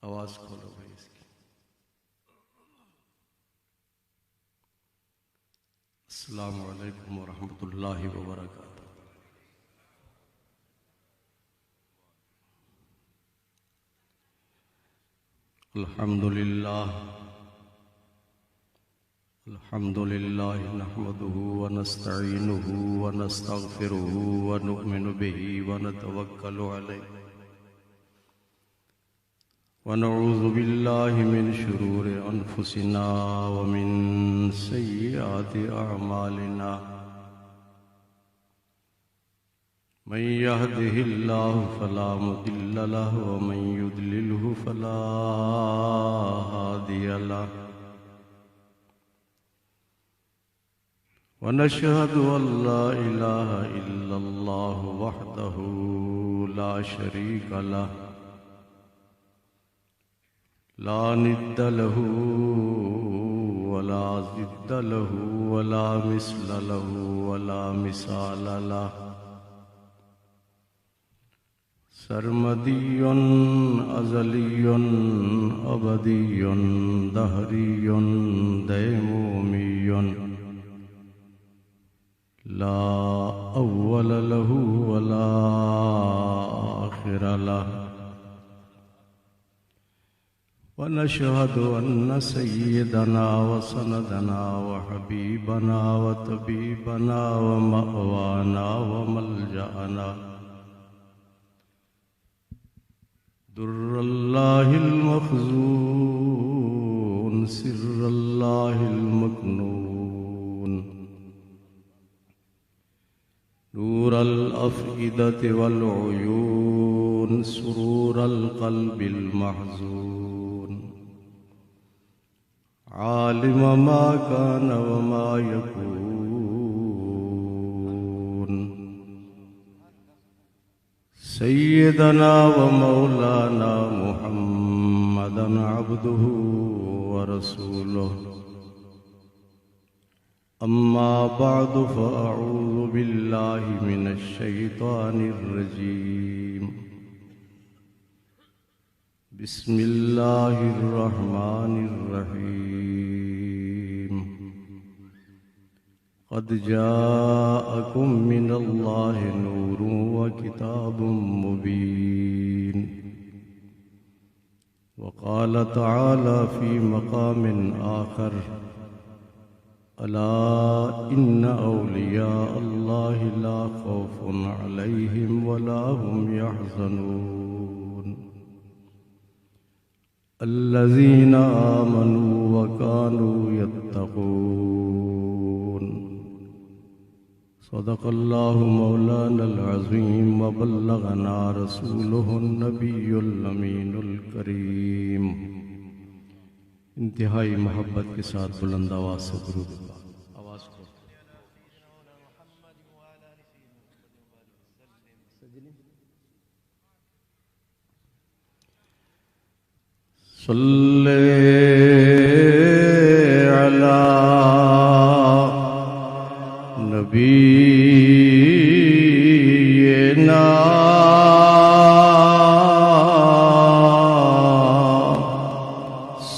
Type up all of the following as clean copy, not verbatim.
آواز کھولو بھائی اس کی. السلام علیکم ورحمۃ اللہ وبرکاتہ. الحمد للہ نحمده ونستعینه ونستغفره ونؤمن به ونتوکل علیہ ونعوذ باللہ من شرور انفسنا ومن سیئات اعمالنا من يهده الله فلا مضل له ومن يضلله فلا هادي له ونشهد أن لا إله إلا الله وحده لا شريك له لا ند له ولا ضد له ولا مثل له ولا مثال له سرمدی ازلی ابدی دہری دیمومی لا اول له ولا آخر له ونشهد أن سيدنا وسندنا وحبيبنا وطبيبنا ومأوانا وملجأنا در اللہ المخزون سر اللہ المکنون نور الأفئدة والعيون سرور القلب المحزون عالم ما كان وما يكون سيدنا ومولانا محمدا عبده ورسوله أما بعد فأعوذ بالله من الشيطان الرجيم بسم الله الرحمن الرحيم قد جاءكم من الله نور وكتاب مبين وقال تعالى في مقام آخر ألا إن أولياء الله لا خوف عليهم ولا هم يحزنون الذين آمنوا وكانوا يتقون صدق الله مولانا العظيم وبلغنا رسوله النبي الأمين الكريم. انتہائی محبت کے ساتھ بلند آواز سے درود آواز کو صلی علی نبینا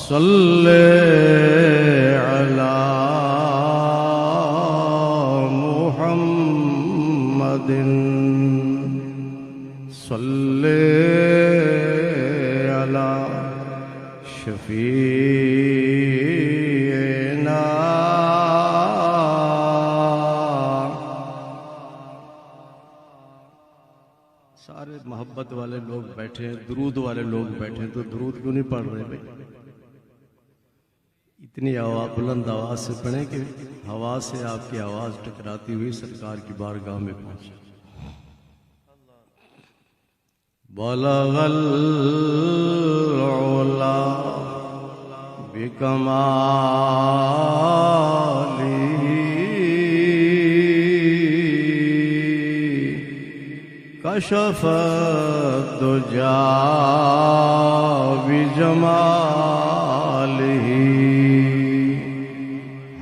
صلی علی محمد صلی علی شفیعنا سارے محبت والے لوگ بیٹھے ہیں، درود والے لوگ بیٹھے ہیں، تو درود کیوں نہیں پڑھ رہے بھائی؟ اتنی بلند آواز سے پڑھیں کہ ہوا سے آپ کی آواز ٹکراتی ہوئی سرکار کی بارگاہ میں پہنچے. بلغ العلا بکمالہ کشف الدجا بجمالہ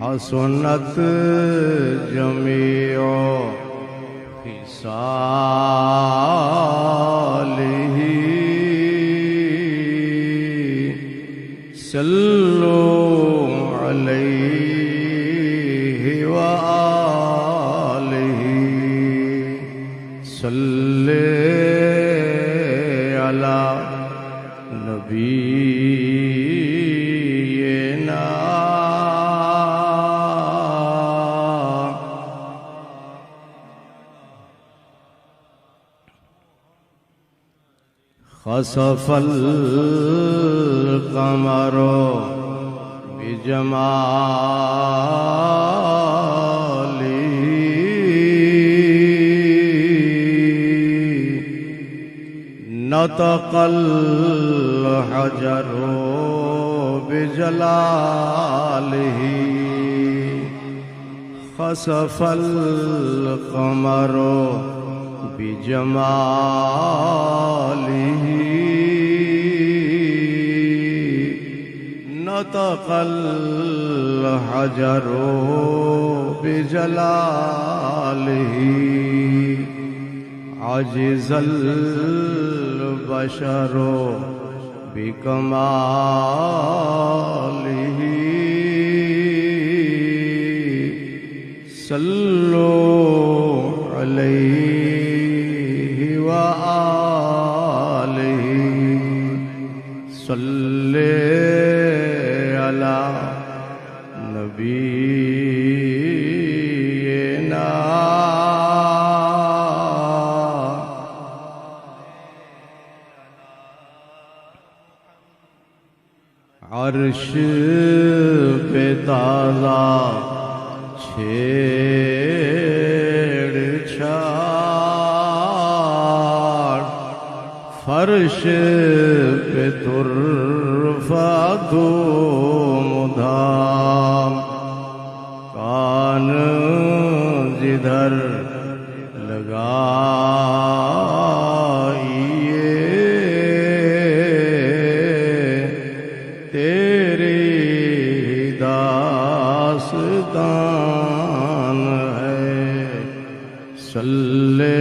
حسنت جمیع خصالہ صلوا عليه وآله صل على نبينا خسف القمر بجماله نطق الحجر بجلاله خسف القمر بجماله نطق الحجر بجلاله عجز البشر بكماله صلوا عليه وآله صل على نبينا عرش پہ تازہ چھیڑ چھاڑ فرش پہ ترفع دھوم دھام کان جدھر لگائیے تیری داستان ہے صلی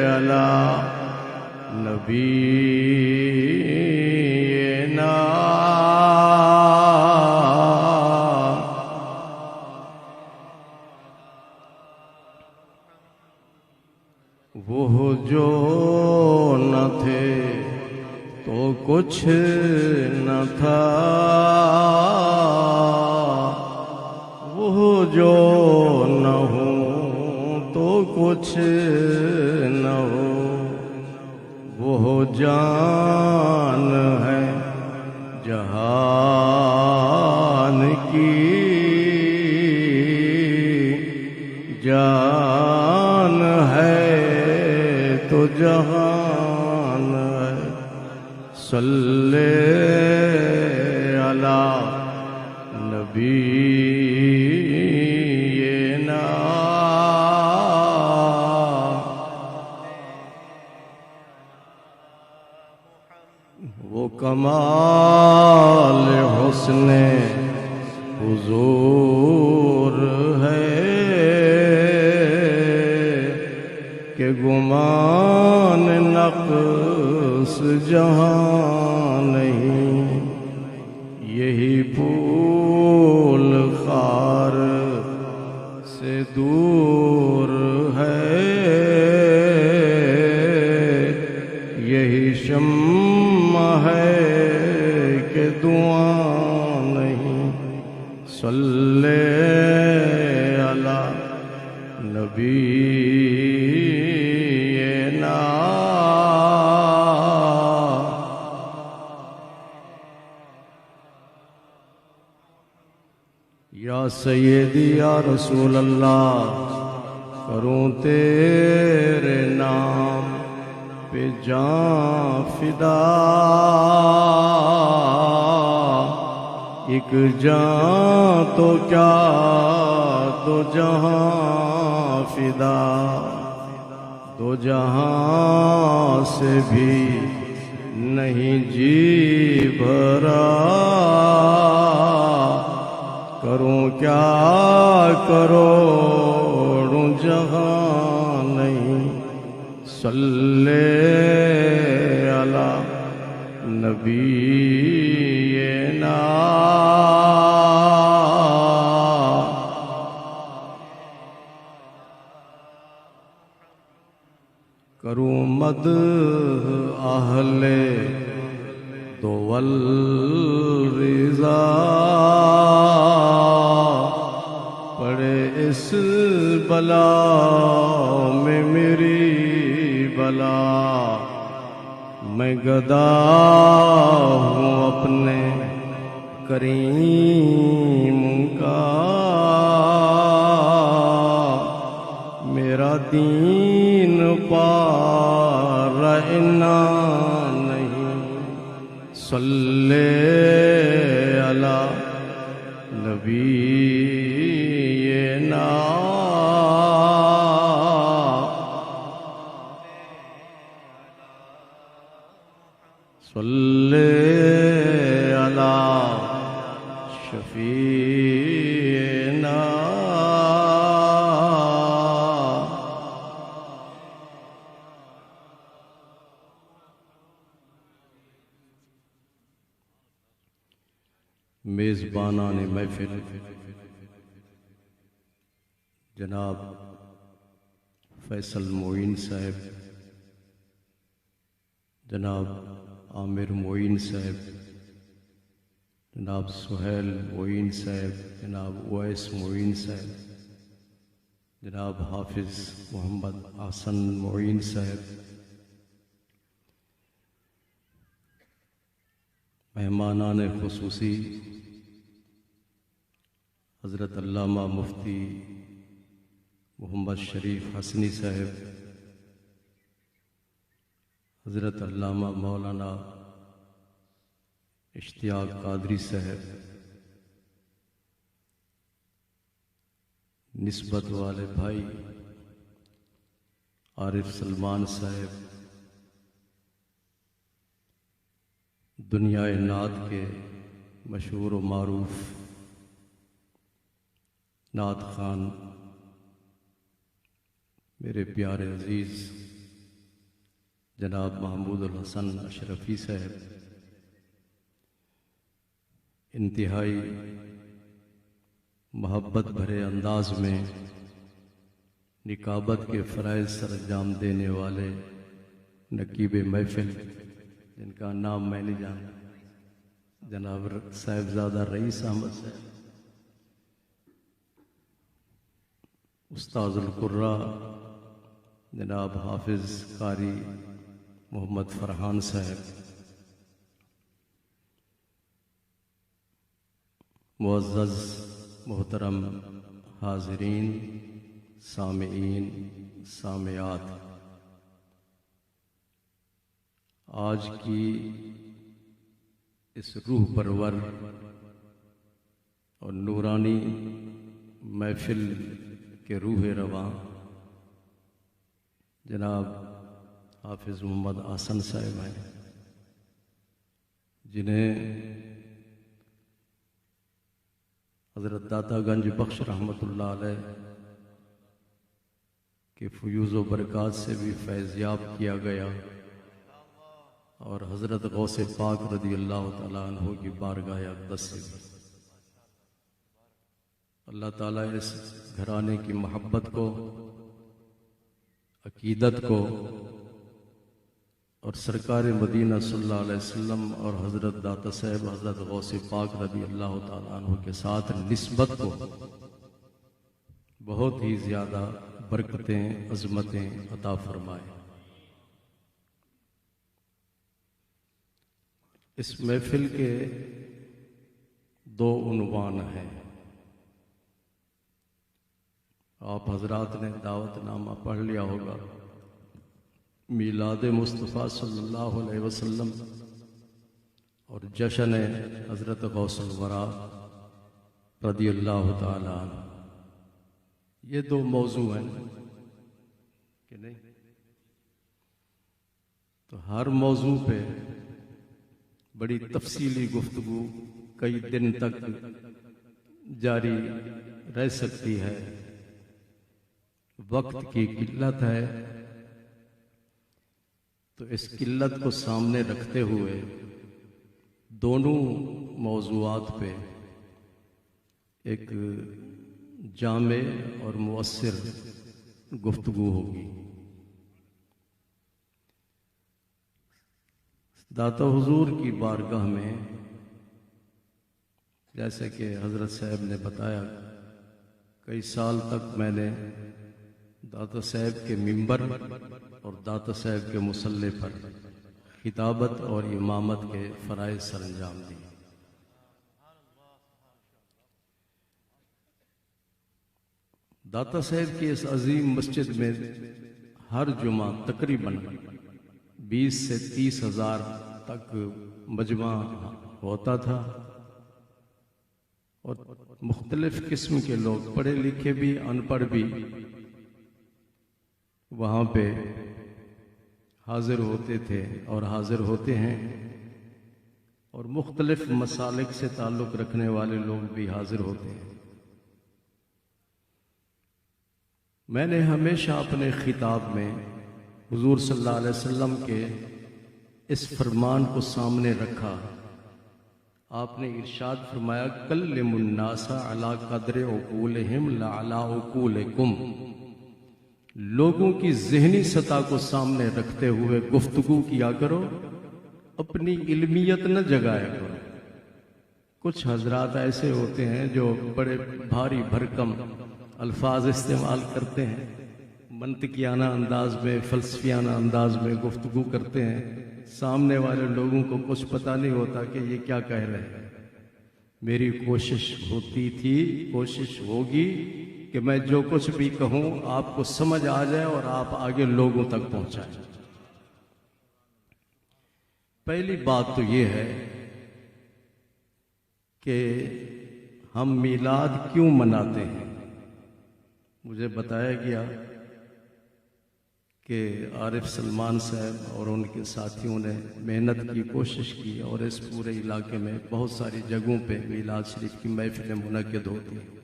علی نبینا وہ جو نہ تھے تو کچھ نہ تھا وہ جو نہ ہوں تو کچھ نہ ہو وہ جان ہے جہان کی جان ہے تو جہان ہے صلی علی نبینا وہ کمال حسن حضور ہے کہ گمان نقص جہاں نہیں یہی پھول خار سے دور ہے یہی شمع ہے کہ دعا نہیں صلی علی نبینا یا سیدی یا رسول اللہ کروں تیرے نام پہ جان فدا ایک جان تو کیا دو جہاں فدا دو جہاں سے بھی نہیں جی بھرا کروں کیا کروڑوں جہاں نہیں صلی علی نبینا کروں مدح اہل دول رضا پڑے اس بلا میں میری بلا میں گدا ہوں اپنے کریم کا میرا دین پار انا نہیں صلی علی نبینا صلی علی شفیعنا میزبانان محفل جناب فیصل معین صاحب، جناب عامر معین صاحب، جناب سہیل معین صاحب، جناب اویس معین صاحب، جناب حافظ محمد حسن معین صاحب، مہمانان خصوصی حضرت علامہ مفتی محمد شریف حسنی صاحب، حضرت علامہ مولانا اشتیاق قادری صاحب، نسبت والے بھائی عارف سلمان صاحب، دنیا نعت کے مشہور و معروف نعت خان میرے پیارے عزیز جناب محمود الحسن اشرفی صاحب، انتہائی محبت بھرے انداز میں نکابت کے فرائض سر انجام دینے والے نقیب محفل جن کا نام میں نہیں جانتا، جناب صاحبزادہ رئیس احمد صاحب، استاذ القراء جناب حافظ قاری محمد فرحان صاحب، معزز محترم حاضرین، سامعین، سامعات، آج کی اس روح پرور اور نورانی محفل کے روح رواں جناب حافظ محمد حسن صاحب ہیں، جنہیں حضرت داتا گنج بخش رحمۃ اللہ علیہ کے فیوز و برکات سے بھی فیضیاب کیا گیا، اور حضرت غوث پاک رضی اللہ تعالیٰ عنہ کی بارگاہ اقدس سے بھی اللہ تعالیٰ اس گھرانے کی محبت کو، عقیدت کو، اور سرکار مدینہ صلی اللہ علیہ وسلم اور حضرت داتا صاحب حضرت غوث پاک رضی اللہ تعالیٰ عنہ کے ساتھ نسبت کو بہت ہی زیادہ برکتیں، عظمتیں عطا فرمائے۔ اس محفل کے دو عنوان ہیں، آپ حضرات نے دعوت نامہ پڑھ لیا ہوگا، میلاد مصطفیٰ صلی اللہ علیہ وسلم اور جشن حضرت غوث الورا رضی اللہ تعالیٰ عنہ۔ یہ دو موضوع ہیں کہ نہیں؟ تو ہر موضوع پہ بڑی تفصیلی گفتگو کئی دن تک جاری رہ سکتی ہے، وقت کی قلت ہے، تو اس قلت کو سامنے رکھتے ہوئے دونوں موضوعات پہ ایک جامع اور مؤثر گفتگو ہوگی۔ داتا حضور کی بارگاہ میں جیسے کہ حضرت صاحب نے بتایا، کئی سال تک میں نے داتا صاحب کے منبر اور داتا صاحب کے مصلی پر خطابت اور امامت کے فرائض سر انجام دیے۔ داتا صاحب کی اس عظیم مسجد میں ہر جمعہ تقریباً 20 سے 30 ہزار تک مجمع ہوتا تھا، اور مختلف قسم کے لوگ، پڑھے لکھے بھی ان پڑھ بھی، وہاں پہ حاضر ہوتے تھے اور حاضر ہوتے ہیں، اور مختلف مسالک سے تعلق رکھنے والے لوگ بھی حاضر ہوتے ہیں۔ میں نے ہمیشہ اپنے خطاب میں حضور صلی اللہ علیہ وسلم کے اس فرمان کو سامنے رکھا۔ آپ نے ارشاد فرمایا، کلم الناس علی قدر عقولہم لا علی عقولکم، لوگوں کی ذہنی سطح کو سامنے رکھتے ہوئے گفتگو کیا کرو، اپنی علمیت نہ جگایا کرو۔ کچھ حضرات ایسے ہوتے ہیں جو بڑے بھاری بھرکم الفاظ استعمال کرتے ہیں، منطقیانہ انداز میں، فلسفیانہ انداز میں گفتگو کرتے ہیں، سامنے والے لوگوں کو کچھ پتہ نہیں ہوتا کہ یہ کیا کہہ رہے ہیں۔ میری کوشش ہوتی تھی، کوشش ہوگی کہ میں جو کچھ بھی کہوں آپ کو سمجھ آ جائے اور آپ آگے لوگوں تک پہنچائیں۔ پہلی بات تو یہ ہے کہ ہم میلاد کیوں مناتے ہیں۔ مجھے بتایا گیا کہ عارف سلمان صاحب اور ان کے ساتھیوں نے محنت کی، کوشش کی، اور اس پورے علاقے میں بہت ساری جگہوں پہ میلاد شریف کی محفلیں منعقد ہوتی ہیں۔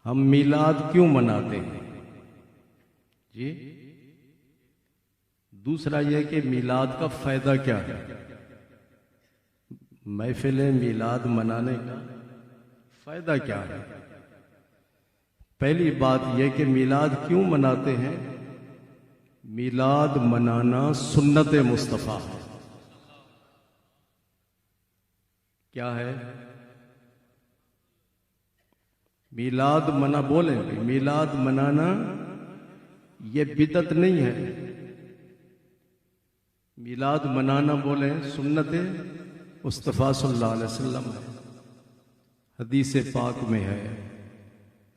ہم میلاد کیوں مناتے ہیں؟ جی، دوسرا یہ کہ میلاد کا فائدہ کیا ہے؟ محفلیں میلاد منانے کا فائدہ کیا ہے؟ پہلی بات یہ کہ میلاد کیوں مناتے ہیں؟ میلاد منانا سنت مصطفیٰ ہے۔ کیا ہے؟ میلاد بولیں گے، میلاد منانا یہ بدعت نہیں ہے۔ میلاد منانا بولیں سنت مصطفیٰ صلی اللہ علیہ وسلم ہے۔ حدیث پاک میں ہے،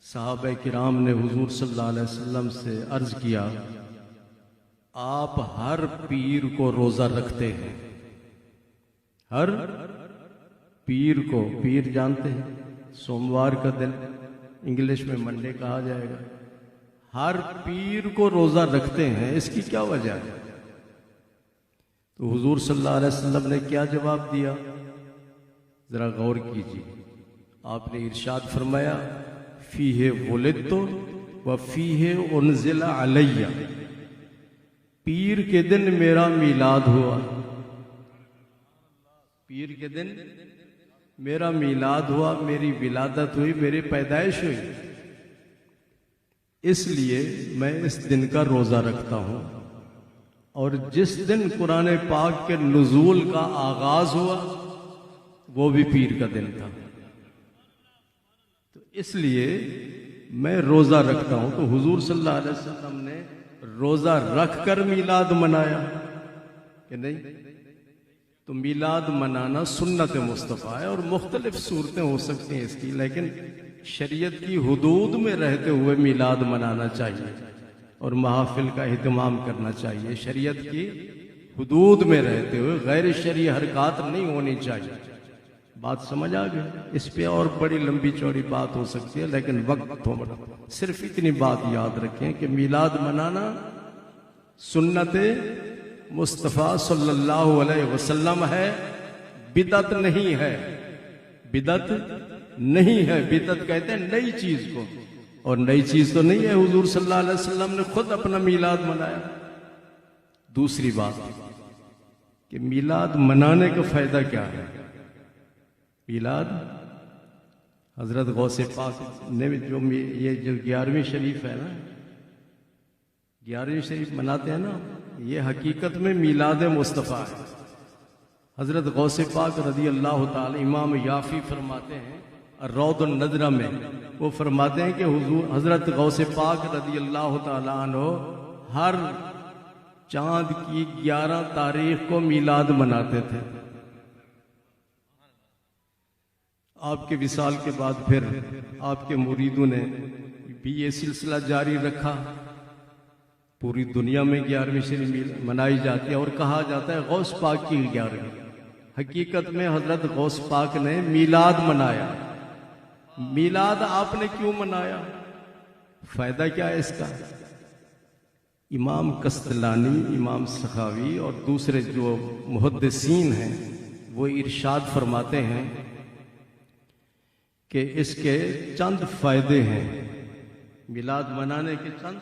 صحابہ کرام نے حضور صلی اللہ علیہ وسلم سے عرض کیا، آپ ہر پیر کو روزہ رکھتے ہیں، ہر پیر کو، پیر جانتے ہیں سوموار کا دن، انگلش میں منڈے کہا جائے گا، ہر پیر کو روزہ رکھتے ہیں، اس کی کیا وجہ ہے؟ تو حضور صلی اللہ علیہ وسلم نے کیا جواب دیا؟ ذرا غور کیجیے۔ آپ نے ارشاد فرمایا، فیہ ولدت و فیہ انزل علیہ، پیر کے دن میرا میلاد ہوا، پیر کے دن میرا میلاد ہوا، میری ولادت ہوئی، میری پیدائش ہوئی، اس لیے میں اس دن کا روزہ رکھتا ہوں۔ اور جس دن قرآن پاک کے نزول کا آغاز ہوا وہ بھی پیر کا دن تھا، تو اس لیے میں روزہ رکھتا ہوں۔ تو حضور صلی اللہ علیہ وسلم نے روزہ رکھ کر میلاد منایا کہ نہیں؟ تو میلاد منانا سنت مصطفیٰ ہے، اور مختلف صورتیں ہو سکتی ہیں اس کی، لیکن شریعت کی حدود میں رہتے ہوئے میلاد منانا چاہیے اور محافل کا اہتمام کرنا چاہیے۔ شریعت کی حدود میں رہتے ہوئے غیر شرعی حرکات نہیں ہونی چاہیے۔ بات سمجھ آ گئی؟ اس پہ اور بڑی لمبی چوڑی بات ہو سکتی ہے، لیکن وقت تھوڑا، صرف اتنی بات یاد رکھیں کہ میلاد منانا سنت مصطفیٰ صلی اللہ علیہ وسلم ہے، بدعت نہیں ہے، بدعت نہیں ہے۔ بدعت کہتے ہیں نئی چیز کو، اور نئی چیز تو نہیں ہے، حضور صلی اللہ علیہ وسلم نے خود اپنا میلاد منایا۔ دوسری بات کہ میلاد منانے کا فائدہ کیا ہے. میلاد حضرت غوث پاک نے جو یہ جو 11ویں شریف ہے نا، 11ویں شریف مناتے ہیں نا، یہ حقیقت میں میلاد مصطفیٰ ہے. حضرت غوث پاک رضی اللہ تعالی، امام یافی فرماتے ہیں الروض النذرہ میں، وہ فرماتے ہیں کہ حضرت غوث پاک رضی اللہ تعالی عنہ ہر چاند کی 11 تاریخ کو میلاد مناتے تھے. آپ کے وصال کے بعد پھر آپ کے مریدوں نے بھی یہ سلسلہ جاری رکھا. پوری دنیا میں 11ویں شریف منائی جاتی ہے اور کہا جاتا ہے غوث پاک کی 11ویں. حقیقت میں حضرت غوث پاک نے میلاد منایا. میلاد آپ نے کیوں منایا؟ فائدہ کیا ہے اس کا؟ امام قسطلانی، امام سخاوی اور دوسرے جو محدثین ہیں وہ ارشاد فرماتے ہیں کہ اس کے چند فائدے ہیں. میلاد منانے کے چند.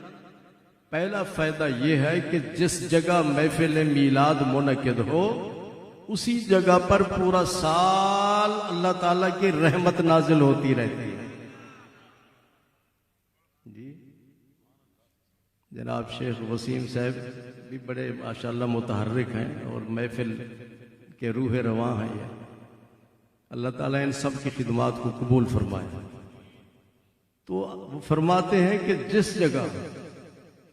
پہلا فائدہ یہ ہے کہ جس جگہ محفل میلاد منعقد ہو اسی جگہ پر پورا سال اللہ تعالیٰ کی رحمت نازل ہوتی رہتی ہے. جی جناب شیخ وسیم صاحب بھی بڑے ماشاءاللہ متحرک ہیں اور محفل کے روح رواں ہیں. یہ اللہ تعالیٰ ان سب کی خدمات کو قبول فرمائے. تو وہ فرماتے ہیں کہ جس جگہ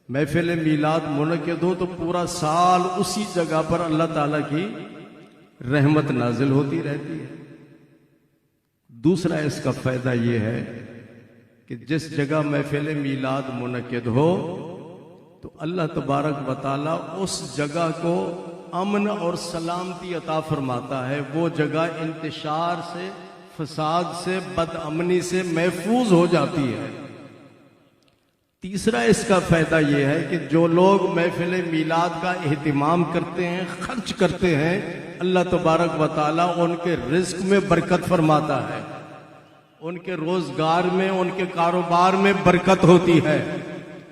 محفل میلاد منعقد ہو تو پورا سال اسی جگہ پر اللہ تعالیٰ کی رحمت نازل ہوتی رہتی ہے. دوسرا اس کا فائدہ یہ ہے کہ جس جگہ محفل میلاد منعقد ہو تو اللہ تبارک و تعالیٰ اس جگہ کو امن اور سلامتی عطا فرماتا ہے. وہ جگہ انتشار سے، فساد سے، بد امنی سے محفوظ ہو جاتی ہے. تیسرا اس کا فائدہ یہ ہے کہ جو لوگ محفل میلاد کا اہتمام کرتے ہیں، خرچ کرتے ہیں، اللہ تبارک و تعالیٰ ان کے رزق میں برکت فرماتا ہے، ان کے روزگار میں، ان کے کاروبار میں برکت ہوتی ہے.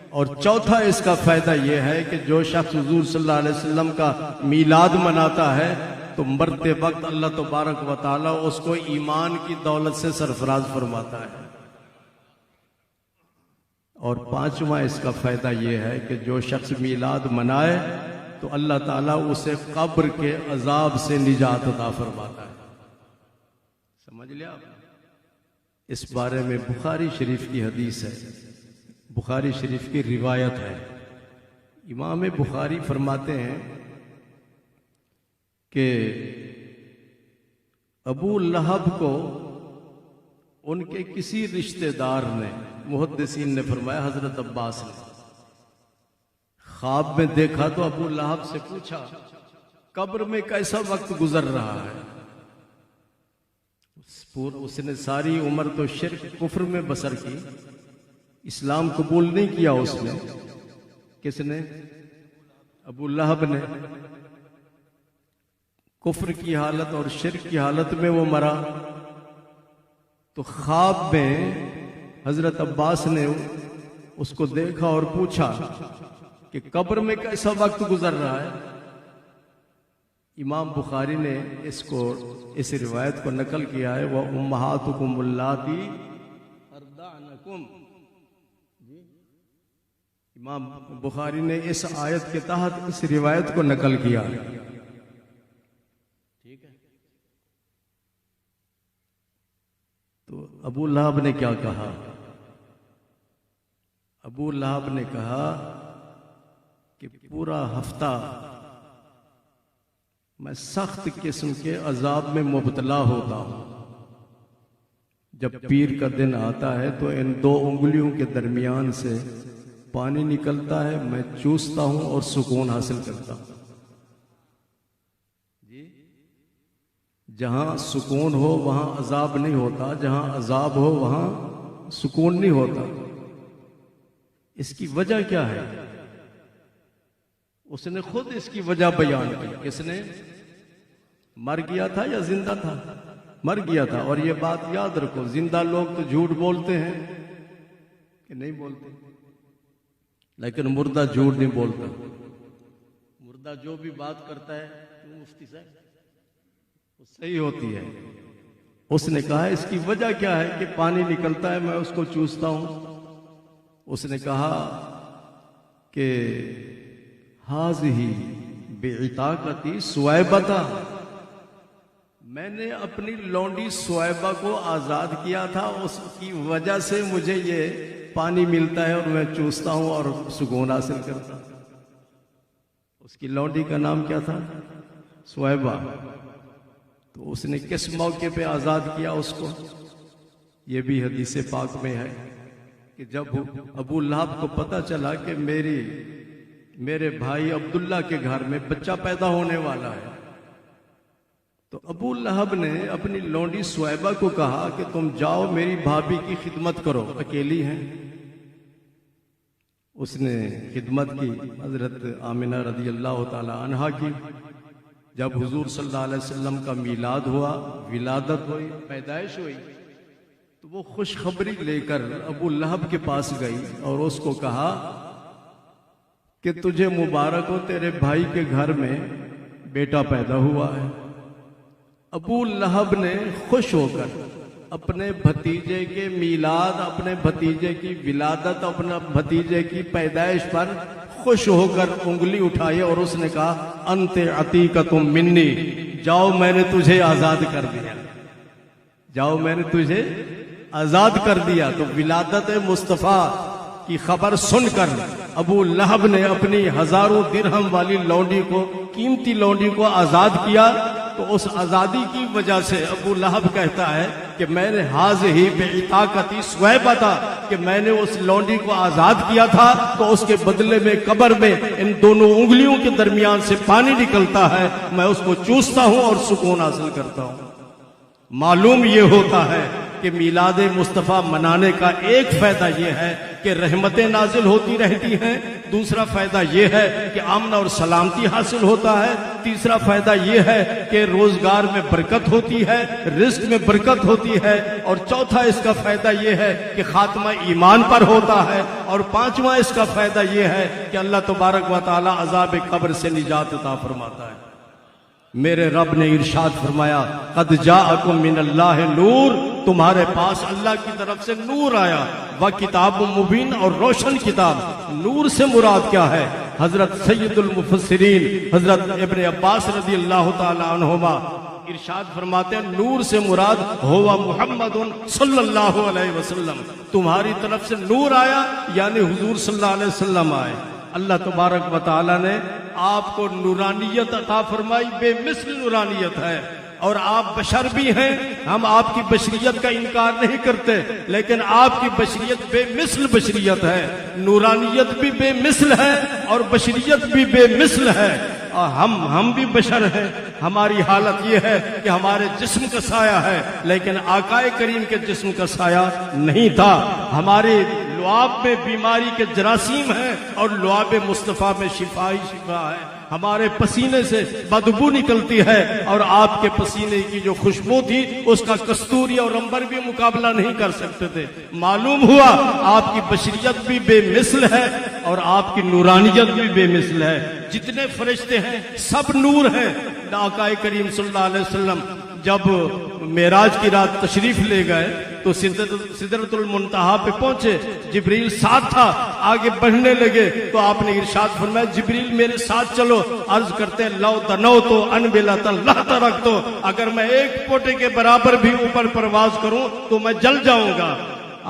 اور چوتھا اس کا فائدہ یہ ہے کہ جو شخص حضور صلی اللہ علیہ وسلم کا میلاد مناتا ہے تو مرتے وقت اللہ تبارک و تعالیٰ اس کو ایمان کی دولت سے سرفراز فرماتا ہے. اور پانچواں اس کا فائدہ یہ ہے کہ جو شخص میلاد منائے تو اللہ تعالیٰ اسے قبر کے عذاب سے نجات عطا فرماتا ہے. سمجھ لیا آپ؟ اس بارے میں بخاری شریف کی حدیث ہے، بخاری شریف کی روایت ہے. امام بخاری فرماتے ہیں کہ ابو لہب کو ان کے کسی رشتہ دار نے، محدثین نے فرمایا حضرت عباس نے، خواب میں دیکھا تو ابو لہب سے پوچھا قبر میں کیسا وقت گزر رہا ہے. اس نے ساری عمر تو شرک کفر میں بسر کی، اسلام قبول نہیں کیا اس نے. کس نے؟ ابو لہب نے. کفر کی حالت اور شرک کی حالت میں وہ مرا. تو خواب میں حضرت عباس نے اس کو دیکھا اور پوچھا کہ قبر میں کیسا وقت گزر رہا ہے. امام بخاری نے اس روایت کو نقل کیا ہے، وَأُمَّهَاتُكُمُ اللَّاتِي أَرْضَعْنَكُمْ. امام بخاری نے اس آیت کے تحت اس روایت کو نقل کیا ہے. ٹھیک ہے. تو ابو لہب نے کیا کہا؟ ابو لہب نے کہا کہ پورا ہفتہ میں سخت قسم کے عذاب میں مبتلا ہوتا ہوں. جب پیر کا دن آتا ہے تو ان دو انگلیوں کے درمیان سے پانی نکلتا ہے، میں چوستا ہوں اور سکون حاصل کرتا ہوں. جہاں سکون ہو وہاں عذاب نہیں ہوتا، جہاں عذاب ہو وہاں سکون نہیں ہوتا. اس کی وجہ کیا ہے؟ اس نے خود اس کی وجہ بیان کی. کس نے؟ مر گیا تھا یا زندہ تھا؟ مر گیا تھا. اور یہ بات یاد رکھو، زندہ لوگ تو جھوٹ بولتے ہیں کہ نہیں بولتے، لیکن مردہ جھوٹ نہیں بولتا. مردہ جو بھی بات کرتا ہے مفتی صاحب صحیح ہوتی ہے. اس نے کہا اس کی وجہ کیا ہے کہ پانی نکلتا ہے میں اس کو چوستا ہوں. اس نے کہا کہ ہاذہی بعتاقتی سویبتا، میں نے اپنی لونڈی سویبہ کو آزاد کیا تھا، اس کی وجہ سے مجھے یہ پانی ملتا ہے اور میں چوستا ہوں اور سکون حاصل کرتا ہوں. اس کی لونڈی کا نام کیا تھا؟ سویبہ. تو اس نے کس موقع پہ آزاد کیا اس کو؟ یہ بھی حدیث پاک میں ہے کہ جب ابو لہب کو پتہ چلا کہ میرے بھائی عبداللہ کے گھر میں بچہ پیدا ہونے والا ہے، تو ابو لہب نے اپنی لونڈی سویبہ کو کہا کہ تم جاؤ میری بھابھی کی خدمت کرو، اکیلی ہیں. اس نے خدمت کی، حضرت آمنہ رضی اللہ تعالی عنہا کی. جب حضور صلی اللہ علیہ وسلم کا میلاد ہوا، ولادت ہوئی، پیدائش ہوئی، تو وہ خوشخبری لے کر ابو لہب کے پاس گئی اور اس کو کہا کہ تجھے مبارک ہو، تیرے بھائی کے گھر میں بیٹا پیدا ہوا ہے. ابو لہب نے خوش ہو کر اپنے بھتیجے کے میلاد، اپنے بھتیجے کی ولادت، اپنے بھتیجے کی پیدائش پر خوش ہو کر انگلی اٹھائی اور اس نے کہا انت عتیقۃ منی، جاؤ میں نے تجھے آزاد کر دیا، جاؤ میں نے تجھے آزاد کر دیا. تو ولادت مصطفیٰ کی خبر سن کر ابو لہب نے اپنی 1000 درہم والی لونڈی کو، قیمتی لونڈی کو آزاد کیا. تو اس آزادی کی وجہ سے ابو لہب کہتا ہے کہ میں نے ہاذہی بعتاقتی سویبتا، کہ میں نے اس لونڈی کو آزاد کیا تھا تو اس کے بدلے میں قبر میں ان دونوں انگلیوں کے درمیان سے پانی نکلتا ہے، میں اس کو چوستا ہوں اور سکون حاصل کرتا ہوں. معلوم یہ ہوتا ہے کہ میلاد مصطفیٰ منانے کا ایک فائدہ یہ ہے کہ رحمتیں نازل ہوتی رہتی ہیں، دوسرا فائدہ یہ ہے کہ امن اور سلامتی حاصل ہوتا ہے، تیسرا فائدہ یہ ہے کہ روزگار میں برکت ہوتی ہے، رزق میں برکت ہوتی ہے، اور چوتھا اس کا فائدہ یہ ہے کہ خاتمہ ایمان پر ہوتا ہے، اور پانچواں اس کا فائدہ یہ ہے کہ اللہ تبارک و تعالی عذاب قبر سے نجات عطا فرماتا ہے. میرے رب نے ارشاد فرمایا قد جاءکم من اللہ نور، تمہارے پاس اللہ کی طرف سے نور آیا، وکتاب مبین، اور روشن کتاب. نور سے مراد کیا ہے؟ حضرت سید المفسرین حضرت ابن عباس رضی اللہ تعالی عنہما ارشاد فرماتے ہیں نور سے مراد ہوا محمد صلی اللہ علیہ وسلم. تمہاری طرف سے نور آیا یعنی حضور صلی اللہ علیہ وسلم آئے. اللہ تبارک و تعالی نے آپ کو نورانیت عطا فرمائی، بے مثل نورانیت ہے، اور آپ بشر بھی ہیں، ہم آپ کی بشریت کا انکار نہیں کرتے، لیکن آپ کی بشریت بے مثل بشریت ہے، نورانیت بھی بے مثل ہے اور بشریت بھی بے مثل ہے. اور ہم بھی بشر ہیں، ہماری حالت یہ ہے کہ ہمارے جسم کا سایہ ہے لیکن آقا کریم کے جسم کا سایہ نہیں تھا. ہمارے لعاب میں بیماری کے جراثیم ہیں اور لعاب مصطفیٰ میں شفا ہی شفا ہے. ہمارے پسینے سے بدبو نکلتی ہے اور آپ کے پسینے کی جو خوشبو تھی اس کا کستوری اور عنبر بھی مقابلہ نہیں کر سکتے تھے. معلوم ہوا آپ کی بشریت بھی بے مثل ہے اور آپ کی نورانیت بھی بے مثل ہے. جتنے فرشتے ہیں سب نور ہیں. آقا کریم صلی اللہ علیہ وسلم جب معراج کی رات تشریف لے گئے تو سدرۃ المنتہا پہ پہنچے، جبریل ساتھ تھا، آگے بڑھنے لگے تو آپ نے ارشاد فرمایا جبریل میرے ساتھ چلو. عرض کرتے ہیں لو دنوت ان بلۃ اللہ ترکت، اگر میں ایک پوٹے کے برابر بھی اوپر پرواز کروں تو میں جل جاؤں گا.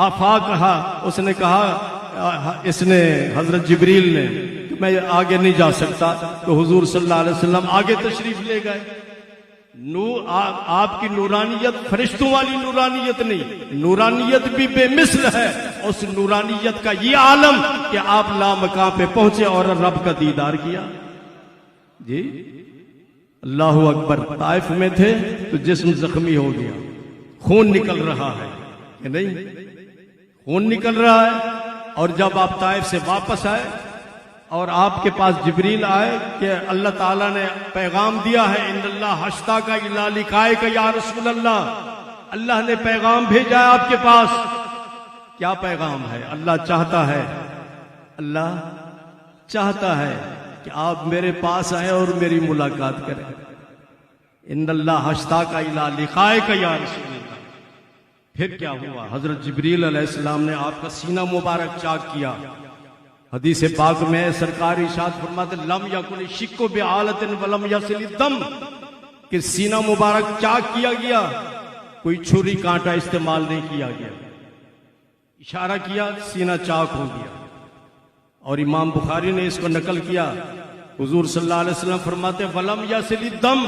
آفاق رہا، اس نے کہا، اس نے حضرت جبریل نے کہ میں آگے نہیں جا سکتا، تو حضور صلی اللہ علیہ وسلم آگے تشریف لے گئے. آپ کی نورانیت فرشتوں والی نورانیت نہیں، نورانیت بھی بے مثل ہے. اس نورانیت کا یہ عالم کہ آپ لامکان پہ پہنچے اور رب کا دیدار کیا. جی اللہ اکبر. طائف میں تھے تو جسم زخمی ہو گیا، خون نکل رہا ہے کہ نہیں؟ خون نکل رہا ہے. اور جب آپ طائف سے واپس آئے اور آپ کے پاس جبریل آئے کہ اللہ تعالیٰ نے پیغام دیا ہے ان اللہ اشتاق الی لقائک یا رسول اللہ، اللہ نے پیغام بھیجا ہے آپ کے پاس. کیا پیغام ہے؟ اللہ چاہتا ہے کہ آپ میرے پاس آئیں اور میری ملاقات کریں. ان اللہ اشتاق الی لقائک یا رسول اللہ۔ پھر کیا ہوا؟ حضرت جبریل علیہ السلام نے آپ کا سینہ مبارک چاک کیا۔ حدیث پاک میں سرکار ارشاد فرماتے لم یکن الشق بعالۃ ولم یصل الدم، کہ سینہ مبارک چاک کیا گیا، کوئی چھری کانٹا استعمال نہیں کیا گیا، اشارہ کیا سینہ چاک ہو گیا۔ اور امام بخاری نے اس کو نقل کیا، حضور صلی اللہ علیہ وسلم فرماتے ولم یصل الدم،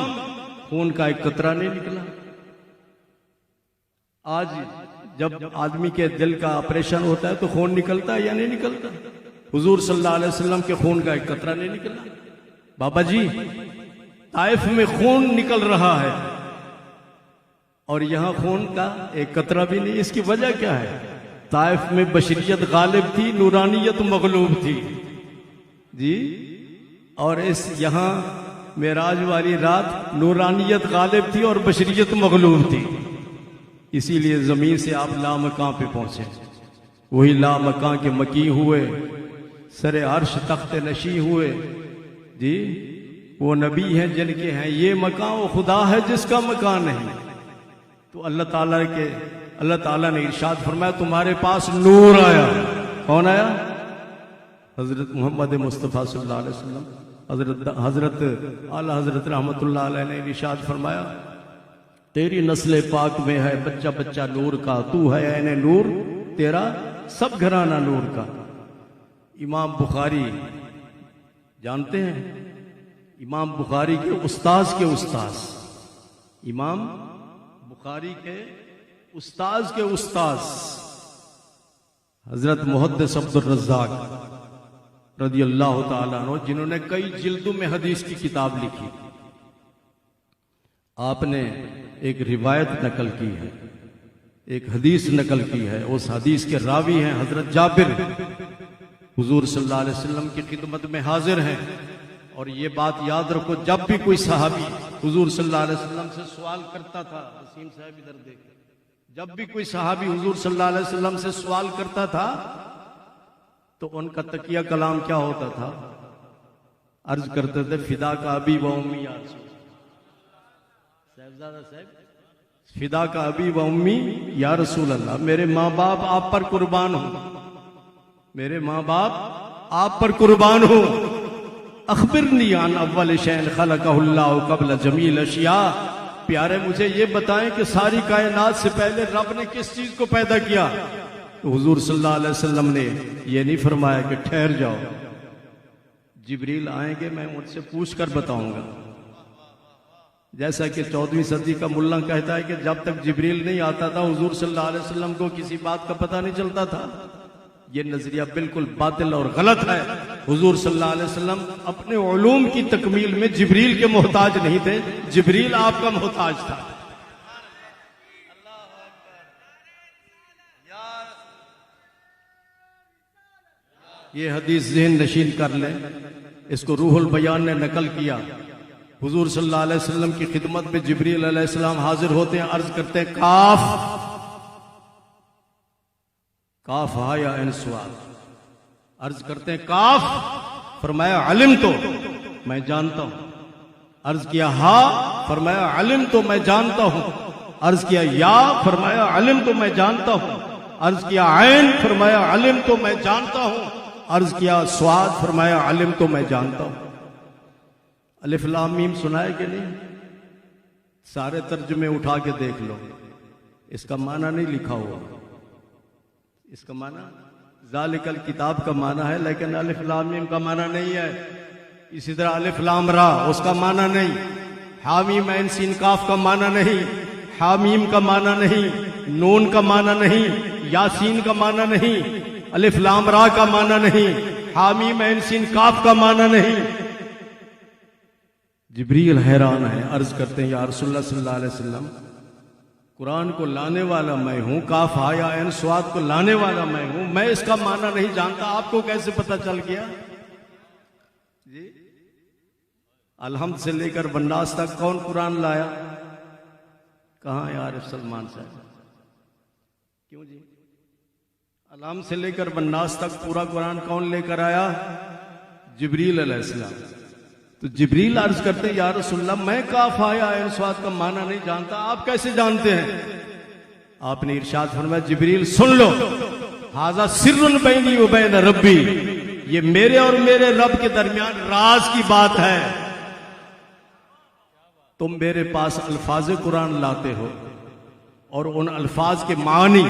خون کا ایک قطرہ نہیں نکلا۔ آج جب آدمی کے دل کا آپریشن ہوتا ہے تو خون نکلتا ہے یا نہیں نکلتا؟ حضور صلی اللہ علیہ وسلم کے خون کا ایک قطرہ نہیں نکلا۔ بابا جی طائف میں خون نکل رہا ہے اور یہاں خون کا ایک قطرہ بھی نہیں، اس کی وجہ کیا ہے؟ طائف میں بشریت غالب تھی، نورانیت مغلوب تھی جی، اور اس یہاں معراج والی رات نورانیت غالب تھی اور بشریت مغلوب تھی، اسی لیے زمین سے آپ لامکاں پہ پہنچے۔ وہی لامکاں کے مکی ہوئے، سر عرش تخت نشی ہوئے جی، وہ نبی ہیں جن کے ہیں یہ مکان، وہ خدا ہے جس کا مکان نہیں۔ تو اللہ تعالیٰ نے ارشاد فرمایا تمہارے پاس نور آیا۔ کون آیا؟ حضرت محمد مصطفیٰ صلی اللہ علیہ وسلم۔ حضرت اعلیٰ حضرت رحمت اللہ علیہ نے ارشاد فرمایا تیری نسل پاک میں ہے بچہ بچہ نور کا، تو ہے عین نور، تیرا سب گھرانہ نور کا۔ امام بخاری جانتے ہیں، امام بخاری کے استاذ کے استاذ، امام بخاری کے استاذ کے استاذ حضرت محدث عبد الرزاق رضی اللہ تعالیٰ عنہ، جنہوں نے کئی جلدوں میں حدیث کی کتاب لکھی، آپ نے ایک روایت نقل کی ہے، ایک حدیث نقل کی ہے، اس حدیث کے راوی ہیں حضرت جابر، حضور صلی اللہ علیہ وسلم کی خدمت میں حاضر ہیں۔ اور یہ بات یاد رکھو، جب بھی کوئی صحابی حضور صلی اللہ علیہ وسلم سے سوال کرتا تھا، وسیم صاحب ادھر دیکھیں، جب بھی کوئی صحابی حضور صلی اللہ علیہ وسلم سے سوال کرتا تھا تو ان کا تقیہ کلام کیا ہوتا تھا؟ عرض کرتے تھے فدا کا ابی و امی یا رسول صاحبزادہ صاحب، فدا کا ابی و امی یا رسول اللہ، میرے ماں باپ آپ پر قربان ہوں، میرے ماں باپ آپ پر قربان ہوں۔ اخبرنی عن اول شیء خلقہ اللہ قبل جمیل اشیاء، پیارے مجھے یہ بتائیں کہ ساری کائنات سے پہلے رب نے کس چیز کو پیدا کیا؟ تو حضور صلی اللہ علیہ وسلم نے یہ نہیں فرمایا کہ ٹھہر جاؤ، جبریل آئیں گے میں ان سے پوچھ کر بتاؤں گا۔ جیسا کہ 14ویں صدی کا ملا کہتا ہے کہ جب تک جبریل نہیں آتا تھا حضور صلی اللہ علیہ وسلم کو کسی بات کا پتہ نہیں چلتا تھا۔ یہ نظریہ بالکل باطل اور غلط ہے۔ حضور صلی اللہ علیہ وسلم اپنے علوم کی تکمیل میں جبریل کے محتاج نہیں تھے، جبریل آپ کا محتاج تھا۔ یہ حدیث ذہن نشین کر لیں، اس کو روح البیان نے نقل کیا۔ حضور صلی اللہ علیہ وسلم کی خدمت میں جبریل علیہ السلام حاضر ہوتے ہیں، عرض کرتے ہیں کاف، کاف ہا یا عین صاد، عرض کرتے ہیں کاف، فرمایا علم تو میں جانتا ہوں، عرض کیا ہا، فرمایا علم تو میں جانتا ہوں، عرض کیا یا، فرمایا علم تو میں جانتا ہوں، عرض کیا عین، فرمایا علم تو میں جانتا ہوں، عرض کیا صاد، فرمایا علم تو میں جانتا ہوں۔ الف لام میم سنا ہے کہ نہیں؟ سارے ترجمے اٹھا کے دیکھ لو، اس کا معنی نہیں لکھا ہوا، اس کا معنی ذالک الکتاب کا معنی ہے، لیکن الف لام میم کا معنی نہیں ہے۔ اسی طرح الف لام را، اس کا معنی نہیں، حامیم عین سین کاف کا معنی نہیں، حامیم کا معنی نہیں، نون کا معنی نہیں، یاسین کا معنی نہیں، الف لام را کا معنی نہیں، حامیم عین سین کاف کا معنی نہیں۔ جبریل حیران ہے، عرض کرتے ہیں یا رسول اللہ صلی اللہ علیہ وسلم، قرآن کو لانے والا میں ہوں، کاف ہا یا عین صاد کو لانے والا میں ہوں، میں اس کا معنی نہیں جانتا، آپ کو کیسے پتہ چل گیا؟ جی الحمد سے لے کر بناس تک کون قرآن لایا؟ کہاں عارف سلمان صاحب؟ کیوں جی؟ الحمد سے لے کر بناس تک پورا قرآن کون لے کر آیا؟ جبریل علیہ السلام۔ تو جبریل عرض کرتے ہیں یا رسول اللہ میں کاف آیا عین صاد کا معنی نہیں جانتا، آپ کیسے جانتے ہیں؟ آپ نے ارشاد فرمایا جبریل سن لو، ھذا سر بینی و بین ربی، یہ میرے اور میرے رب کے درمیان راز کی بات ہے۔ تم میرے پاس الفاظ قرآن لاتے ہو اور ان الفاظ کے معنی،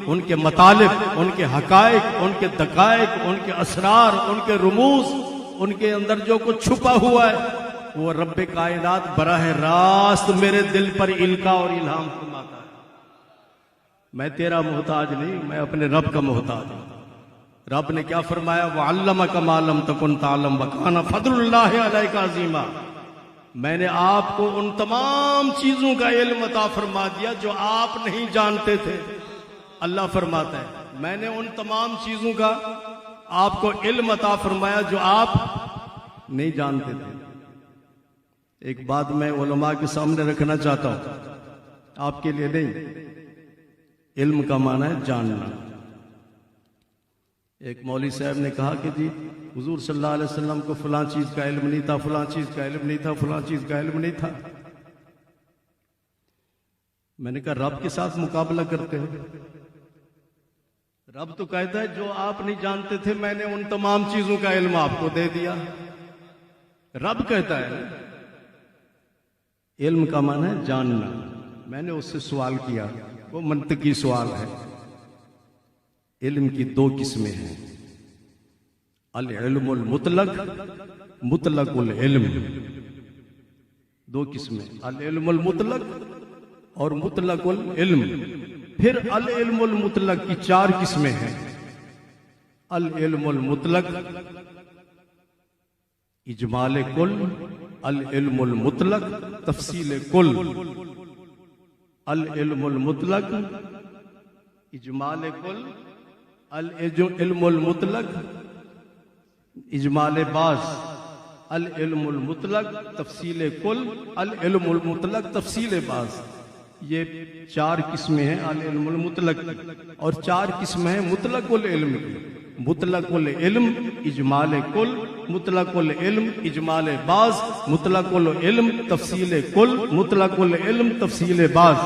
ان کے مطالب، ان کے حقائق، ان کے دقائق، ان کے اسرار، ان کے رموز، ان کے اندر جو کچھ چھپا ہوا ہے وہ رب کائنات براہ راست میرے دل پر القا اور الہام فرماتا ہے۔ میں تیرا محتاج نہیں، میں اپنے رب کا محتاج ہوں۔ رب نے کیا فرمایا؟ وَعَلَّمَكَ مَا لَمْ تَكُنْ تَعْلَمْ وَكَانَ فَضْلُ اللَّهِ عَلَيْكَ عَظِيمًا۔ میں نے آپ کو ان تمام چیزوں کا علم عطا فرما دیا جو آپ نہیں جانتے تھے۔ اللہ فرماتا ہے میں نے ان تمام چیزوں کا آپ کو علم عطا فرمایا جو آپ نہیں جانتے تھے۔ ایک بات میں علماء کے سامنے رکھنا چاہتا ہوں، آپ کے لیے نہیں، علم کا معنی ہے جاننا۔ ایک مولوی صاحب نے کہا کہ جی حضور صلی اللہ علیہ وسلم کو فلاں چیز کا علم نہیں تھا، فلاں چیز کا علم نہیں تھا، فلاں چیز کا علم نہیں تھا۔ میں نے کہا رب کے ساتھ مقابلہ کرتے ہو؟ رب تو کہتا ہے جو آپ نہیں جانتے تھے میں نے ان تمام چیزوں کا علم آپ کو دے دیا۔ رب کہتا ہے علم کا معنی ہے جاننا۔ میں نے اس سے سوال کیا، وہ منطقی سوال ہے۔ علم کی دو قسمیں ہیں، العلم المطلق، مطلق العلم۔ دو قسمیں، العلم المطلق اور مطلق العلم۔ پھر العلم المطلق کی چار قسمیں ہیں، العلم المطلق اجمال کل، العلم المطلق تفصیل کل۔ العلم المطلق اجمال کل، العلم المطلق اجمال بعض، العلم المطلق تفصیل کل، العلم المطلق تفصیل بعض۔ یہ چار قسمیں ہیں العلم المطلق کی، اور چار قسمیں ہیں مطلق العلم کی۔ مطلق العلم اجمال کل، مطلق العلم اجمال بعض، مطلق العلم تفصیل کل، مطلق العلم تفصیل بعض۔